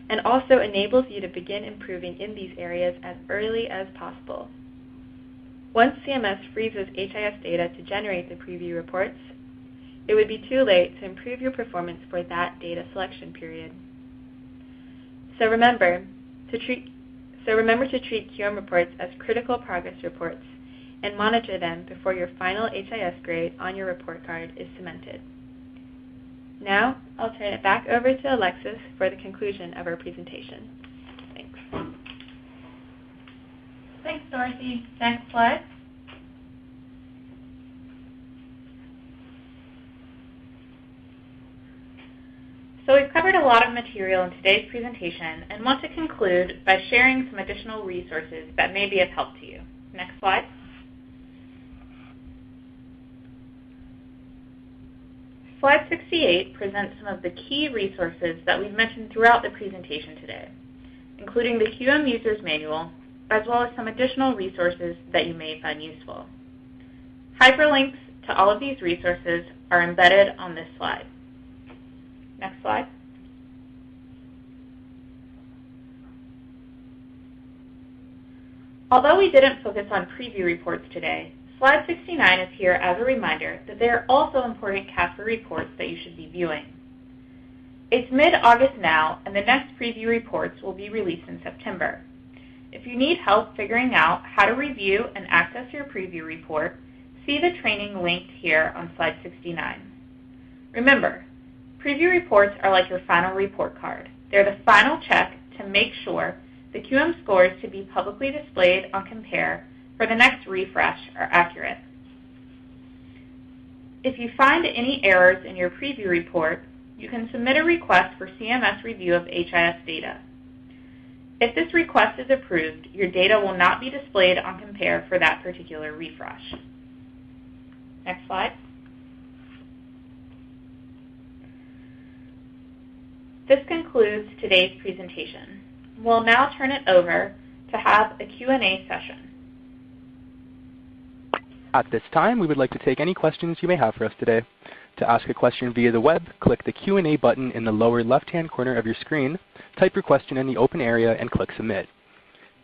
and also enables you to begin improving in these areas as early as possible. Once CMS freezes HIS data to generate the preview reports, it would be too late to improve your performance for that data selection period. So remember to treat QM reports as critical progress reports and monitor them before your final HIS grade on your report card is cemented. Now, I'll turn it back over to Alexis for the conclusion of our presentation. Thanks. Thanks, Dorothy. Next slide. So we've covered a lot of material in today's presentation and want to conclude by sharing some additional resources that may be of help to you. Next slide. Slide 68 presents some of the key resources that we've mentioned throughout the presentation today, including the QM User's Manual, as well as some additional resources that you may find useful. Hyperlinks to all of these resources are embedded on this slide. Next slide. Although we didn't focus on preview reports today, Slide 69 is here as a reminder that there are also important CASPA reports that you should be viewing. It's mid-August now, and the next preview reports will be released in September. If you need help figuring out how to review and access your preview report, see the training linked here on slide 69. Remember, preview reports are like your final report card. They're the final check to make sure the QM scores to be publicly displayed on Compare for the next refresh are accurate. If you find any errors in your preview report, you can submit a request for CMS review of HIS data. If this request is approved, your data will not be displayed on Compare for that particular refresh. Next slide. This concludes today's presentation. We'll now turn it over to have a Q&A session. At this time, we would like to take any questions you may have for us today. To ask a question via the web, click the Q&A button in the lower left-hand corner of your screen, type your question in the open area, and click Submit.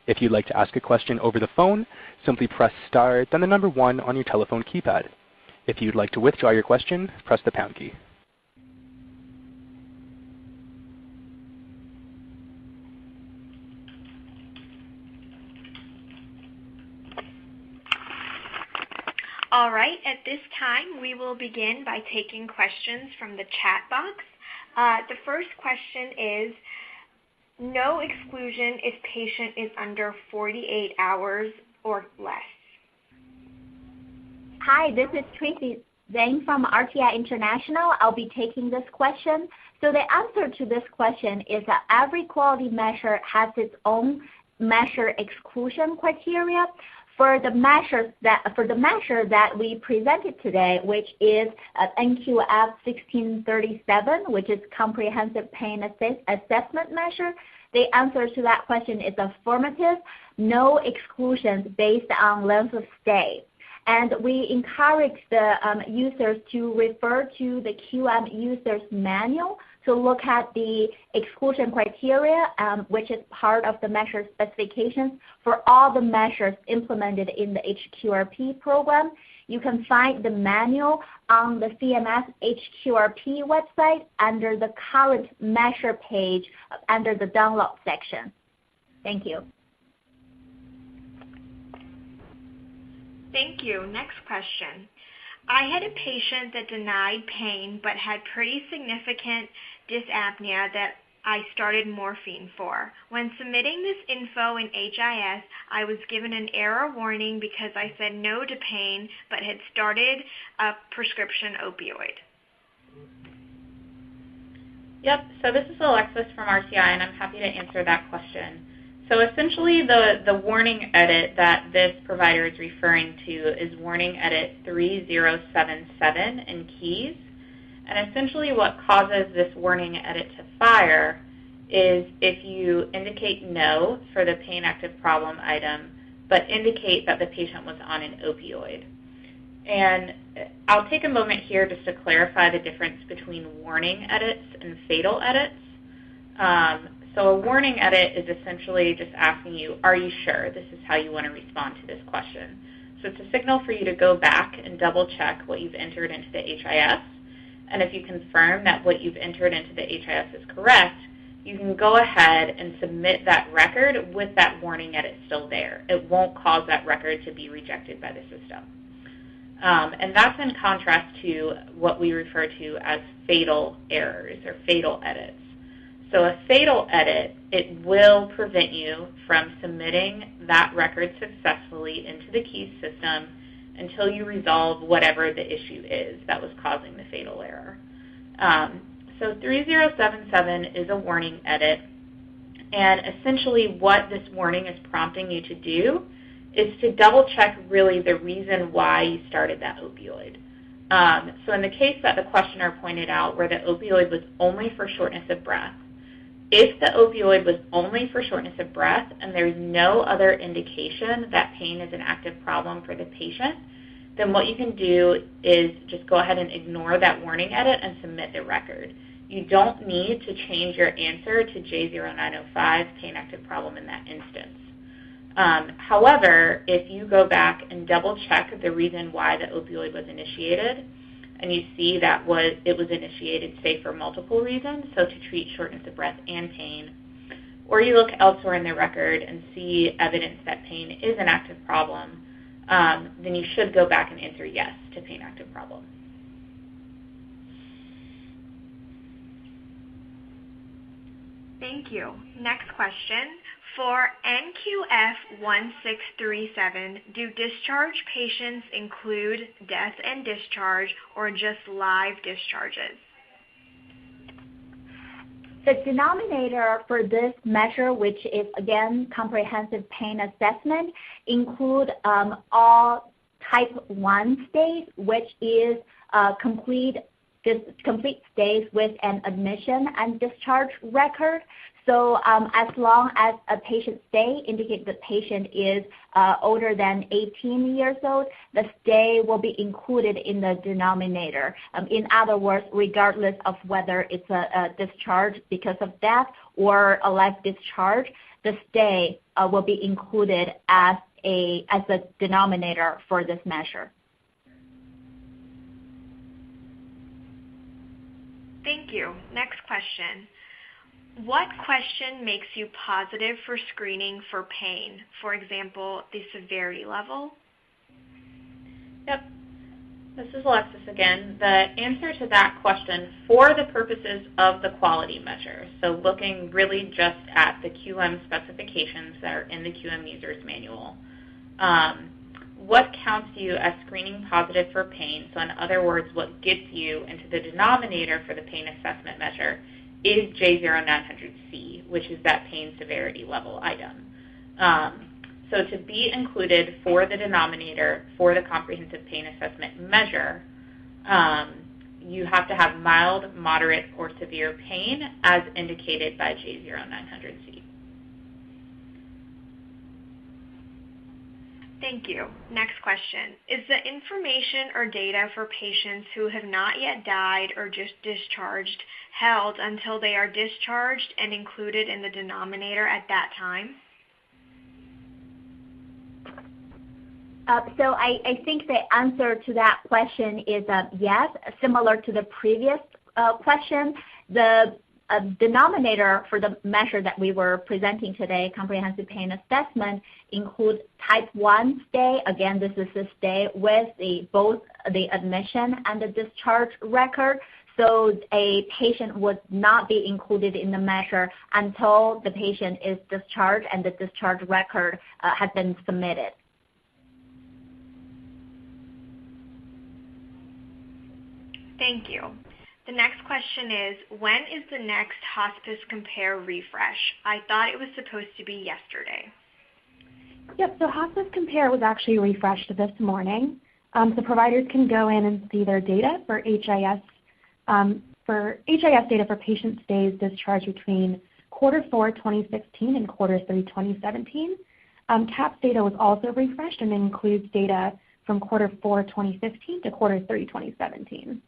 If you'd like to ask a question over the phone, simply press star, then the number 1 on your telephone keypad. If you'd like to withdraw your question, press the pound key. All right, at this time, we will begin by taking questions from the chat box. The first question is, no exclusion if patient is under 48 hours or less. Hi, this is Tracy Zhang from RTI International. I'll be taking this question. So the answer to this question is that every quality measure has its own measure exclusion criteria. For the measure that we presented today, which is NQF 1637, which is comprehensive pain assessment measure, the answer to that question is affirmative, no exclusions based on length of stay. And we encourage the users to refer to the QM users manual to look at the exclusion criteria, which is part of the measure specifications for all the measures implemented in the HQRP program. You can find the manual on the CMS HQRP website under the current measure page under the download section. Thank you. Thank you. Next question. I had a patient that denied pain but had pretty significant dyspnea that I started morphine for. When submitting this info in HIS, I was given an error warning because I said no to pain but had started a prescription opioid. Yep, so this is Alexis from RTI, and I'm happy to answer that question. So essentially the warning edit that this provider is referring to is warning edit 3077 in keys. And essentially what causes this warning edit to fire is if you indicate no for the pain active problem item, but indicate that the patient was on an opioid. And I'll take a moment here just to clarify the difference between warning edits and fatal edits. So a warning edit is essentially just asking you, are you sure this is how you want to respond to this question? So it's a signal for you to go back and double check what you've entered into the HIS. And if you confirm that what you've entered into the HIS is correct, you can go ahead and submit that record with that warning edit still there. It won't cause that record to be rejected by the system. And that's in contrast to what we refer to as fatal errors or fatal edits. So a fatal edit, it will prevent you from submitting that record successfully into the keys system until you resolve whatever the issue is that was causing the fatal error. So 3077 is a warning edit, and essentially what this warning is prompting you to do is to double check really the reason why you started that opioid. So in the case that the questioner pointed out where the opioid was only for shortness of breath, if the opioid was only for shortness of breath and there's no other indication that pain is an active problem for the patient, then what you can do is just go ahead and ignore that warning edit and submit the record. You don't need to change your answer to J0905, pain active problem, in that instance. However, if you go back and double check the reason why the opioid was initiated, and you see that it was initiated, say, for multiple reasons, so to treat shortness of breath and pain, or you look elsewhere in the record and see evidence that pain is an active problem, then you should go back and answer yes to pain active problem. Thank you. Next question. For NQF 1637, do discharge patients include death and discharge or just live discharges? The denominator for this measure, which is again comprehensive pain assessment, include all type 1 stays, which is complete stays with an admission and discharge record. So as long as a patient stay indicates the patient is older than 18 years old, the stay will be included in the denominator. In other words, regardless of whether it's a discharge because of death or a life discharge, the stay will be included as a denominator for this measure. Thank you. Next question. What question makes you positive for screening for pain? For example, the severity level? Yep. This is Alexis again. The answer to that question, for the purposes of the quality measure, so looking really just at the QM specifications that are in the QM user's manual, what counts you as screening positive for pain, so in other words, what gets you into the denominator for the pain assessment measure, is J0900C, which is that pain severity level item. So to be included for the denominator for the comprehensive pain assessment measure, you have to have mild, moderate, or severe pain as indicated by J0900C. Thank you. Next question. Is the information or data for patients who have not yet died or just discharged held until they are discharged and included in the denominator at that time? So I think the answer to that question is yes. Similar to the previous question, the denominator for the measure that we were presenting today, comprehensive pain assessment, includes type 1 stay. Again, this is a stay with both the admission and the discharge record. So a patient would not be included in the measure until the patient is discharged and the discharge record has been submitted. Thank you. The next question is, when is the next Hospice Compare refresh? I thought it was supposed to be yesterday. Yep, so Hospice Compare was actually refreshed this morning. So providers can go in and see their data for HIS data for patient stays discharged between Q4 2016 and Q3 2017. CAPS data was also refreshed and includes data from Q4 2015 to Q3 2017.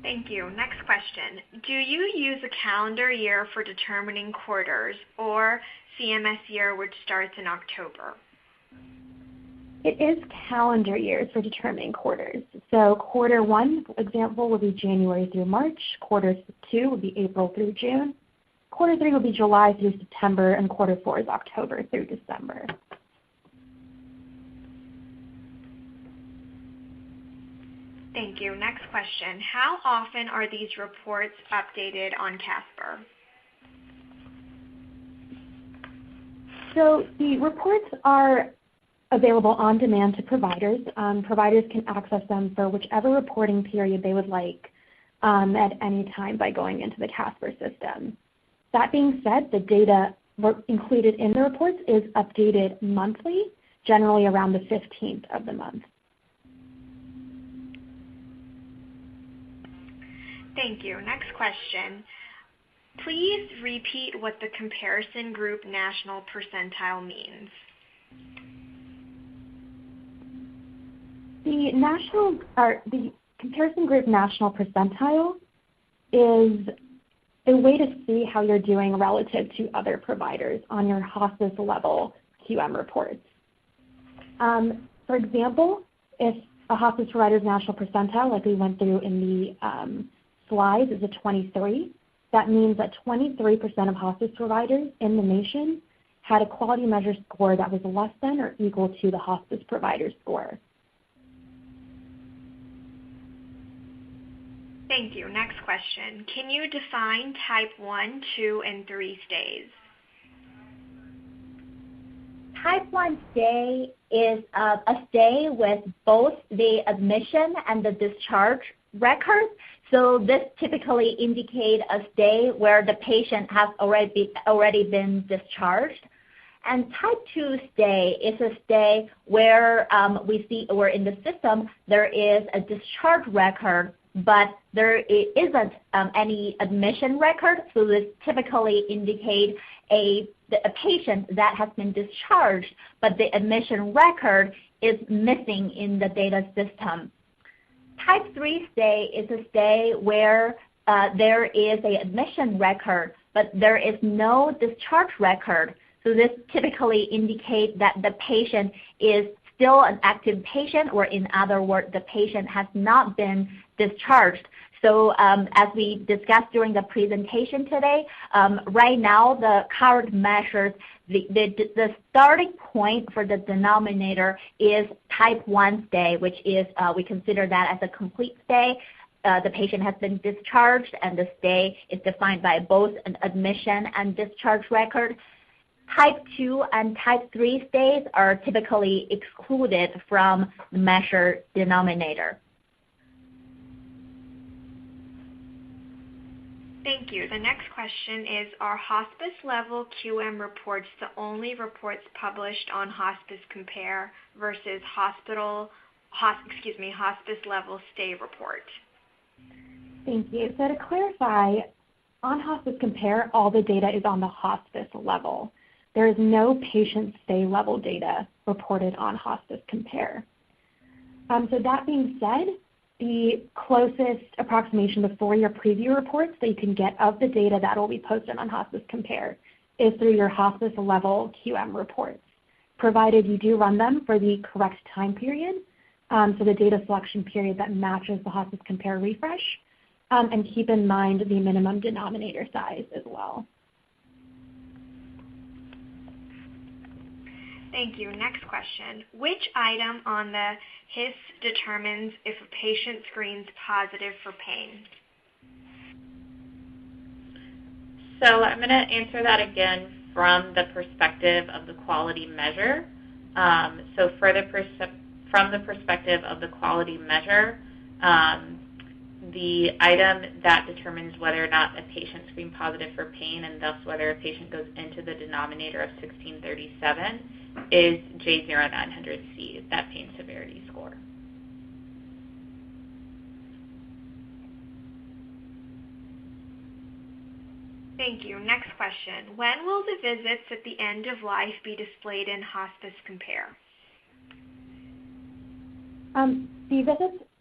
Thank you. Next question. Do you use a calendar year for determining quarters or CMS year which starts in October? It is calendar years for determining quarters. So Q1, for example, will be January through March. Q2 will be April through June. Q3 will be July through September, and Q4 is October through December. Thank you. Next question. How often are these reports updated on Casper? So the reports are available on demand to providers. Providers can access them for whichever reporting period they would like at any time by going into the Casper system. That being said, the data included in the reports is updated monthly, generally around the 15th of the month. Thank you. Next question. Please repeat what the comparison group national percentile means. The comparison group national percentile is a way to see how you're doing relative to other providers on your hospice level QM reports. For example, if a hospice provider's national percentile, like we went through in the slides, is a 23, that means that 23% of hospice providers in the nation had a quality measure score that was less than or equal to the hospice provider score. Thank you. Next question. Can you define type 1, 2, and 3 stays? Type 1 stay is a stay with both the admission and the discharge record. So this typically indicates a stay where the patient has already been discharged. And type 2 stay is a stay where we see, or in the system, there is a discharge record, but there isn't any admission record. So this typically indicates a patient that has been discharged, but the admission record is missing in the data system. Type 3 stay is a stay where there is an admission record, but there is no discharge record. So this typically indicates that the patient is still an active patient, or in other words, the patient has not been discharged. So as we discussed during the presentation today, right now the current measures, the starting point for the denominator is type 1 stay, which is, we consider that as a complete stay. The patient has been discharged, and the stay is defined by both an admission and discharge record. Type 2 and type 3 stays are typically excluded from the measure denominator. Thank you. The next question is, are hospice level QM reports the only reports published on Hospice Compare versus hospice level stay report? Thank you. So to clarify, on Hospice Compare, all the data is on the hospice level. There is no patient stay level data reported on Hospice Compare. So that being said, the closest approximation to 4-year preview reports that you can get of the data that will be posted on Hospice Compare is through your hospice level QM reports, provided you do run them for the correct time period, so the data selection period that matches the Hospice Compare refresh, and keep in mind the minimum denominator size as well. Thank you. Next question. Which item on the HIS determines if a patient screens positive for pain? So I'm going to answer that again from the perspective of the quality measure. So from the perspective of the quality measure, the item that determines whether or not a patient screened positive for pain, and thus whether a patient goes into the denominator of 1637, is J0900C, that pain severity score. Thank you. Next question. When will the visits at the end of life be displayed in Hospice Compare?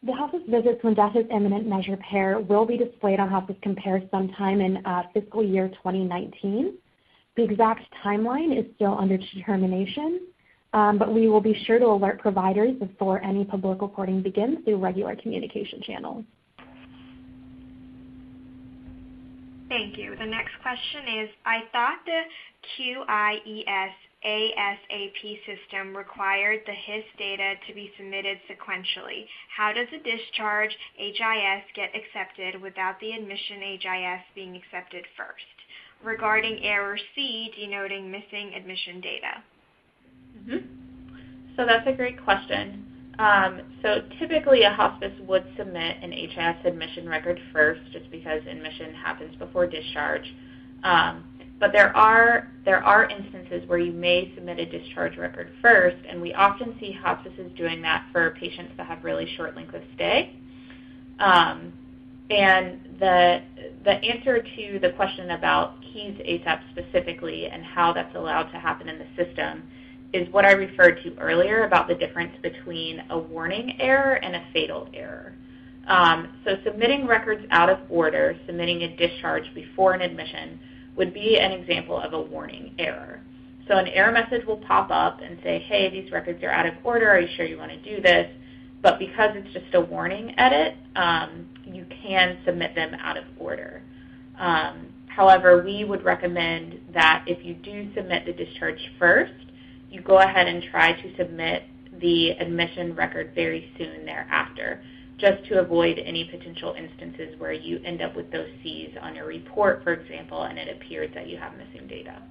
The hospice visits when death is imminent measure pair will be displayed on Hospice Compare sometime in fiscal year 2019. The exact timeline is still under determination, but we will be sure to alert providers before any public reporting begins through regular communication channels. Thank you. The next question is, I thought the QIES ASAP system required the HIS data to be submitted sequentially. How does a discharge HIS get accepted without the admission HIS being accepted first? Regarding error C, denoting missing admission data. So that's a great question. So typically a hospice would submit an HIS admission record first, just because admission happens before discharge. But there are instances where you may submit a discharge record first, and we often see hospices doing that for patients that have really short length of stay. And the answer to the question about keys ASAP specifically and how that's allowed to happen in the system is what I referred to earlier about the difference between a warning error and a fatal error. So submitting records out of order, submitting a discharge before an admission, would be an example of a warning error. So an error message will pop up and say, hey, these records are out of order. Are you sure you want to do this? But because it's just a warning edit, you can submit them out of order. However, we would recommend that if you do submit the discharge first, you go ahead and try to submit the admission record very soon thereafter, just to avoid any potential instances where you end up with those C's on your report, for example, and it appears that you have missing data.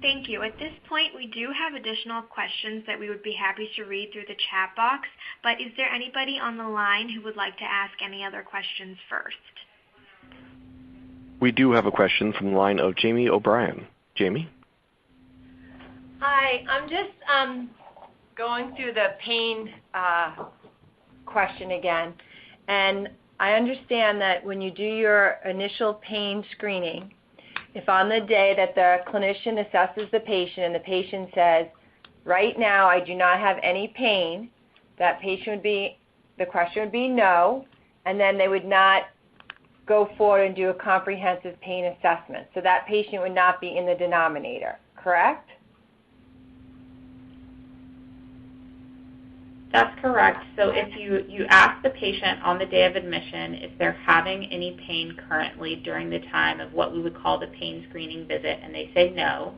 Thank you. At this point, we do have additional questions that we would be happy to read through the chat box, but is there anybody on the line who would like to ask any other questions first? We do have a question from the line of Jamie O'Brien. Jamie? Hi, I'm just going through the pain question again, and I understand that when you do your initial pain screening, if on the day that the clinician assesses the patient and the patient says, right now I do not have any pain, that patient would be, the question would be no, and then they would not go forward and do a comprehensive pain assessment. So that patient would not be in the denominator, correct? That's correct. So if you ask the patient on the day of admission if they're having any pain currently during the time of what we would call the pain screening visit, and they say no,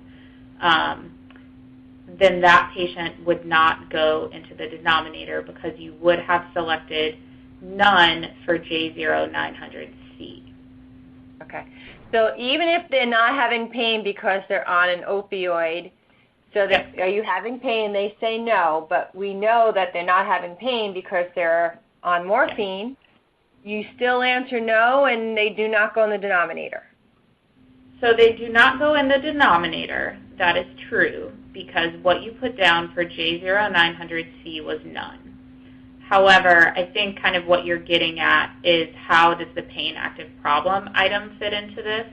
then that patient would not go into the denominator because you would have selected none for J0900C. Okay. So even if they're not having pain because they're on an opioid, so that, are you having pain? They say no, but we know that they're not having pain because they're on morphine. You still answer no, and they do not go in the denominator. So they do not go in the denominator. That is true, because what you put down for J0900C was none. However, I think kind of what you're getting at is how does the pain active problem item fit into this?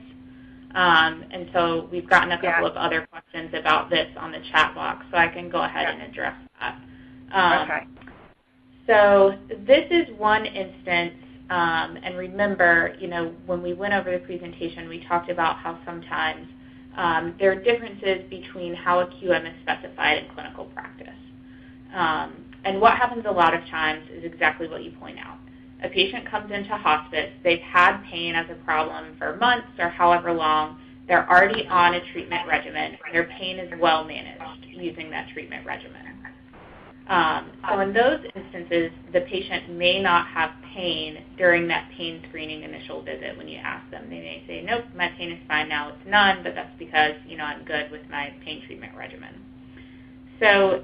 And so we've gotten a couple of other questions about this on the chat box, so I can go ahead and address that. Okay. So this is one instance, and remember, you know, when we went over the presentation, we talked about how sometimes there are differences between how a QM is specified in clinical practice. And what happens a lot of times is exactly what you point out. A patient comes into hospice, they've had pain as a problem for months or however long, they're already on a treatment regimen, their pain is well managed using that treatment regimen. So in those instances, the patient may not have pain during that pain screening initial visit when you ask them. They may say, nope, my pain is fine now, it's none, but that's because, you know, I'm good with my pain treatment regimen. So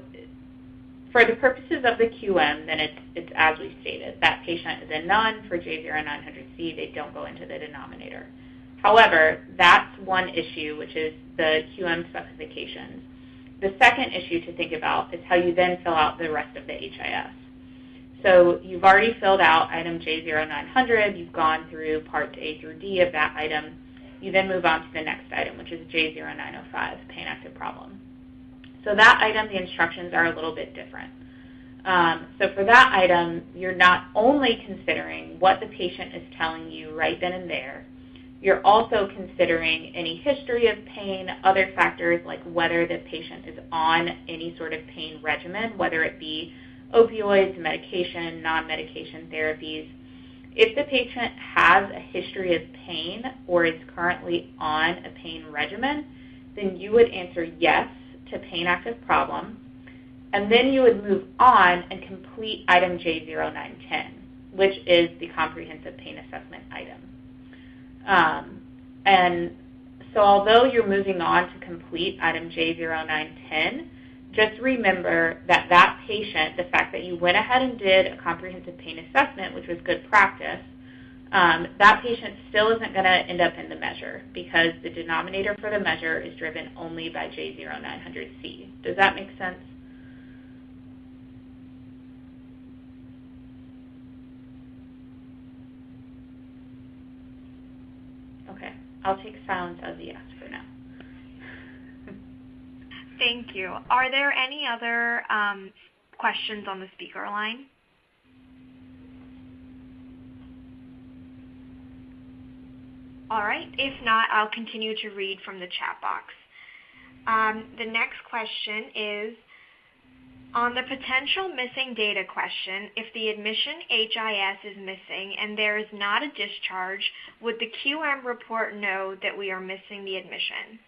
for the purposes of the QM, then it's as we stated. That patient is a none for J0900C. They don't go into the denominator. However, that's one issue, which is the QM specifications. The second issue to think about is how you then fill out the rest of the HIS. So you've already filled out item J0900. You've gone through parts A through D of that item. You then move on to the next item, which is J0905, pain active problem. So that item, the instructions are a little bit different. So for that item, you're not only considering what the patient is telling you right then and there, you're also considering any history of pain, other factors like whether the patient is on any sort of pain regimen, whether it be opioids, medication, non-medication therapies. If the patient has a history of pain or is currently on a pain regimen, then you would answer yes to pain active problem, and then you would move on and complete item J0910, which is the comprehensive pain assessment item. And so although you're moving on to complete item J0910, just remember that that patient, the fact that you went ahead and did a comprehensive pain assessment, which was good practice, that patient still isn't going to end up in the measure because the denominator for the measure is driven only by J0900C. Does that make sense? Okay, I'll take silence as a yes for now. Thank you. Are there any other questions on the speaker line? All right, if not, I'll continue to read from the chat box. The next question is, on the potential missing data question, if the admission HIS is missing and there is not a discharge, would the QM report know that we are missing the admission?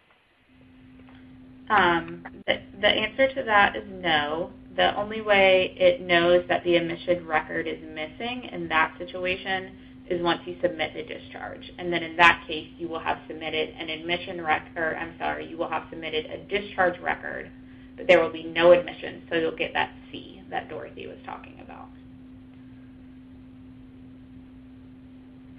The answer to that is no. The only way it knows that the admission record is missing in that situation is once you submit the discharge. And then in that case, you will have submitted an admission record, you will have submitted a discharge record, but there will be no admission, so you'll get that C that Dorothy was talking about.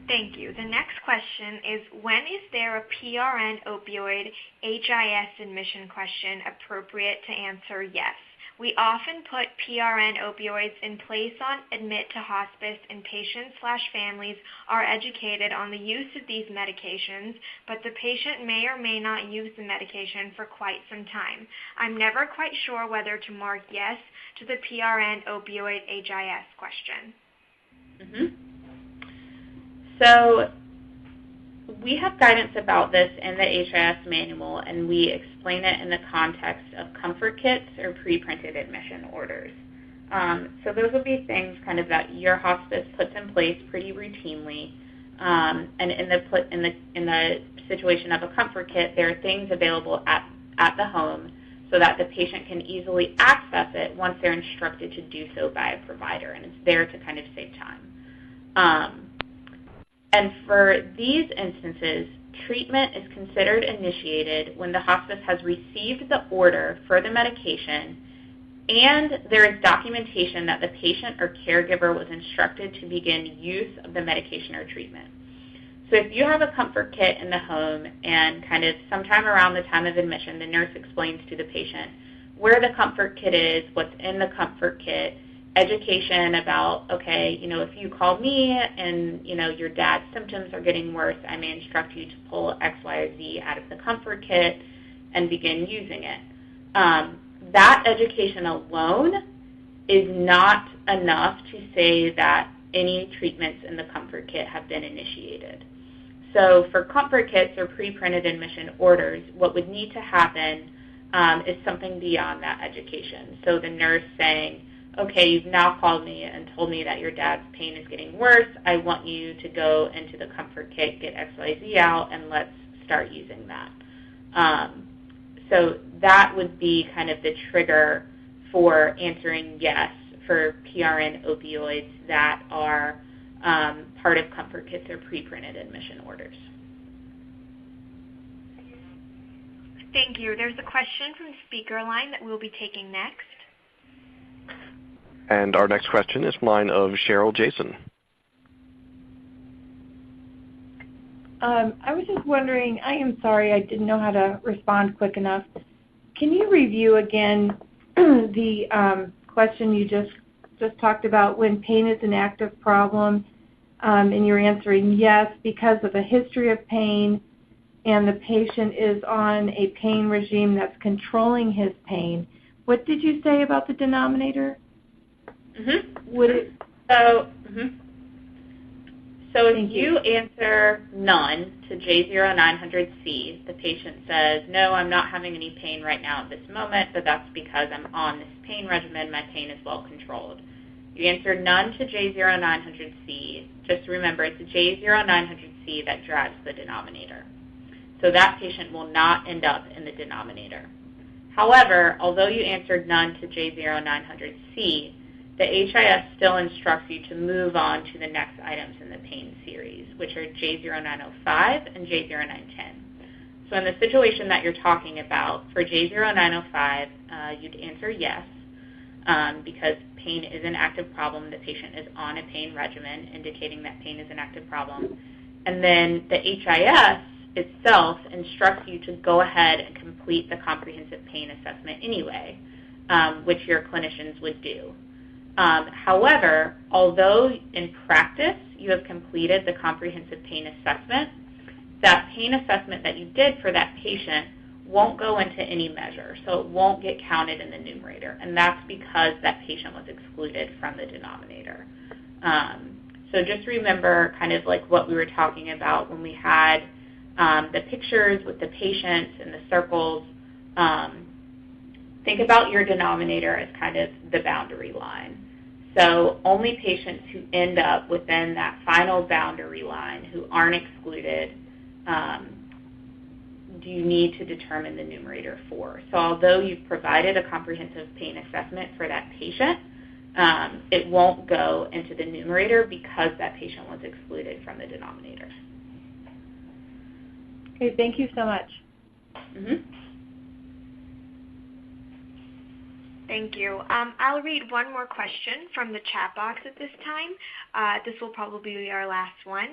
Thank you. The next question is, when is there a PRN opioid HIS admission question appropriate to answer yes? We often put PRN opioids in place on admit to hospice, and patients/families are educated on the use of these medications, but the patient may or may not use the medication for quite some time. I'm never quite sure whether to mark yes to the PRN opioid HIS question. So we have guidance about this in the HIS manual, and we explain it in the context of comfort kits or pre-printed admission orders. So those will be things kind of that your hospice puts in place pretty routinely. And in the situation of a comfort kit, there are things available at the home so that the patient can easily access it once they're instructed to do so by a provider, and it's there to kind of save time. And for these instances, treatment is considered initiated when the hospice has received the order for the medication and there is documentation that the patient or caregiver was instructed to begin use of the medication or treatment. So if you have a comfort kit in the home and kind of sometime around the time of admission, the nurse explains to the patient where the comfort kit is, what's in the comfort kit, education about, okay, if you call me and, your dad's symptoms are getting worse, I may instruct you to pull X, Y, or Z out of the comfort kit and begin using it. That education alone is not enough to say that any treatments in the comfort kit have been initiated. So for comfort kits or pre-printed admission orders, what would need to happen is something beyond that education. So the nurse saying, okay, you've now called me and told me that your dad's pain is getting worse. I want you to go into the comfort kit, get XYZ out, and let's start using that. So that would be kind of the trigger for answering yes for PRN opioids that are part of comfort kits or pre-printed admission orders. Thank you. There's a question from the speaker line that we'll be taking next. And our next question is line of Cheryl Jason. I was just wondering, I am sorry I didn't know how to respond quick enough. Can you review again the question you just talked about when pain is an active problem, and you're answering yes because of a history of pain and the patient is on a pain regime that's controlling his pain. What did you say about the denominator? Would it? So if you answer none to J0900C, the patient says, no, I'm not having any pain right now at this moment, but that's because I'm on this pain regimen. My pain is well controlled. You answer none to J0900C. Just remember, it's a J0900C that drives the denominator. So that patient will not end up in the denominator. However, although you answered none to J0900C, the HIS still instructs you to move on to the next items in the pain series, which are J0905 and J0910. So in the situation that you're talking about, for J0905, you'd answer yes, because pain is an active problem. The patient is on a pain regimen, indicating that pain is an active problem. And then the HIS itself instructs you to go ahead and complete the comprehensive pain assessment anyway, which your clinicians would do. However, although in practice you have completed the comprehensive pain assessment, that pain assessment that you did for that patient won't go into any measure, so it won't get counted in the numerator, and that's because that patient was excluded from the denominator. So just remember kind of like what we were talking about when we had the pictures with the patients and the circles. Think about your denominator as kind of the boundary line. So only patients who end up within that final boundary line who aren't excluded do you need to determine the numerator for. So although you've provided a comprehensive pain assessment for that patient, it won't go into the numerator because that patient was excluded from the denominator. Okay, thank you so much. Thank you. I'll read one more question from the chat box at this time. This will probably be our last one.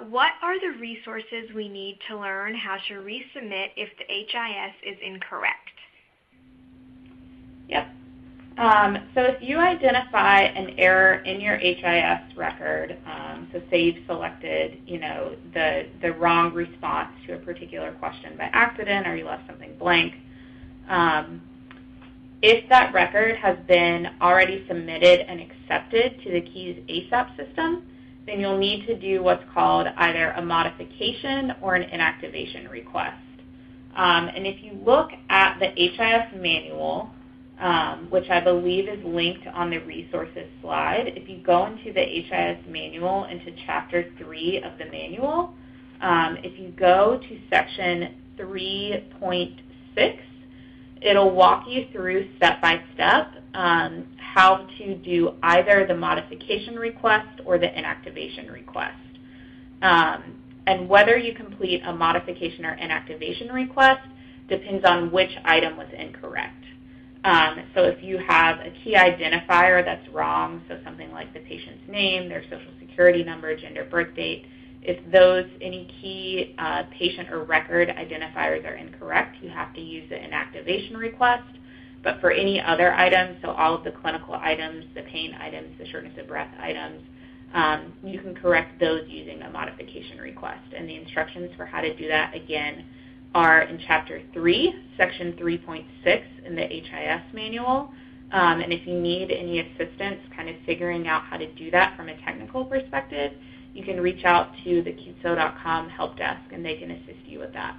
What are the resources we need to learn how to resubmit if the HIS is incorrect? Yep. So if you identify an error in your HIS record, so say you've selected, the wrong response to a particular question by accident, or you left something blank, if that record has been already submitted and accepted to the KEYS ASAP system, then you'll need to do what's called either a modification or an inactivation request. And if you look at the HIS manual, which I believe is linked on the resources slide, if you go into the HIS manual, into Chapter 3 of the manual, if you go to Section 3.6, it'll walk you through step-by-step how to do either the modification request or the inactivation request. And whether you complete a modification or inactivation request depends on which item was incorrect. So if you have a key identifier that's wrong, so something like the patient's name, their social security number, gender, birth date, if any key patient or record identifiers are incorrect, you have to use the inactivation request. But for any other items, so all of the clinical items, the pain items, the shortness of breath items, you can correct those using a modification request. And the instructions for how to do that, again, are in Chapter 3, Section 3.6 in the HIS manual. And if you need any assistance kind of figuring out how to do that from a technical perspective, you can reach out to the QSO.com help desk, and they can assist you with that.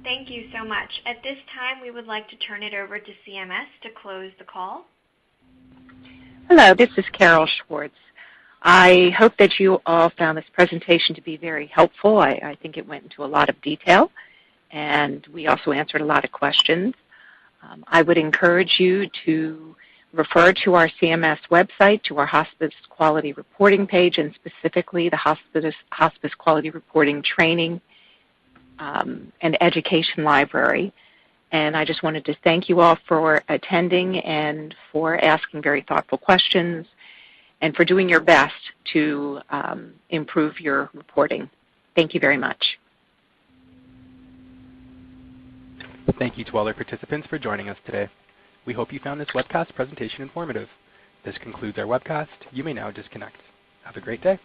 Thank you so much. At this time, we would like to turn it over to CMS to close the call. Hello, this is Carol Schwartz. I hope that you all found this presentation to be very helpful. I think it went into a lot of detail, and we also answered a lot of questions. I would encourage you to refer to our CMS website, to our hospice quality reporting page, and specifically the hospice quality reporting training and education library. And I just wanted to thank you all for attending and for asking very thoughtful questions and for doing your best to improve your reporting. Thank you very much. Thank you to all our participants for joining us today. We hope you found this webcast presentation informative. This concludes our webcast. You may now disconnect. Have a great day.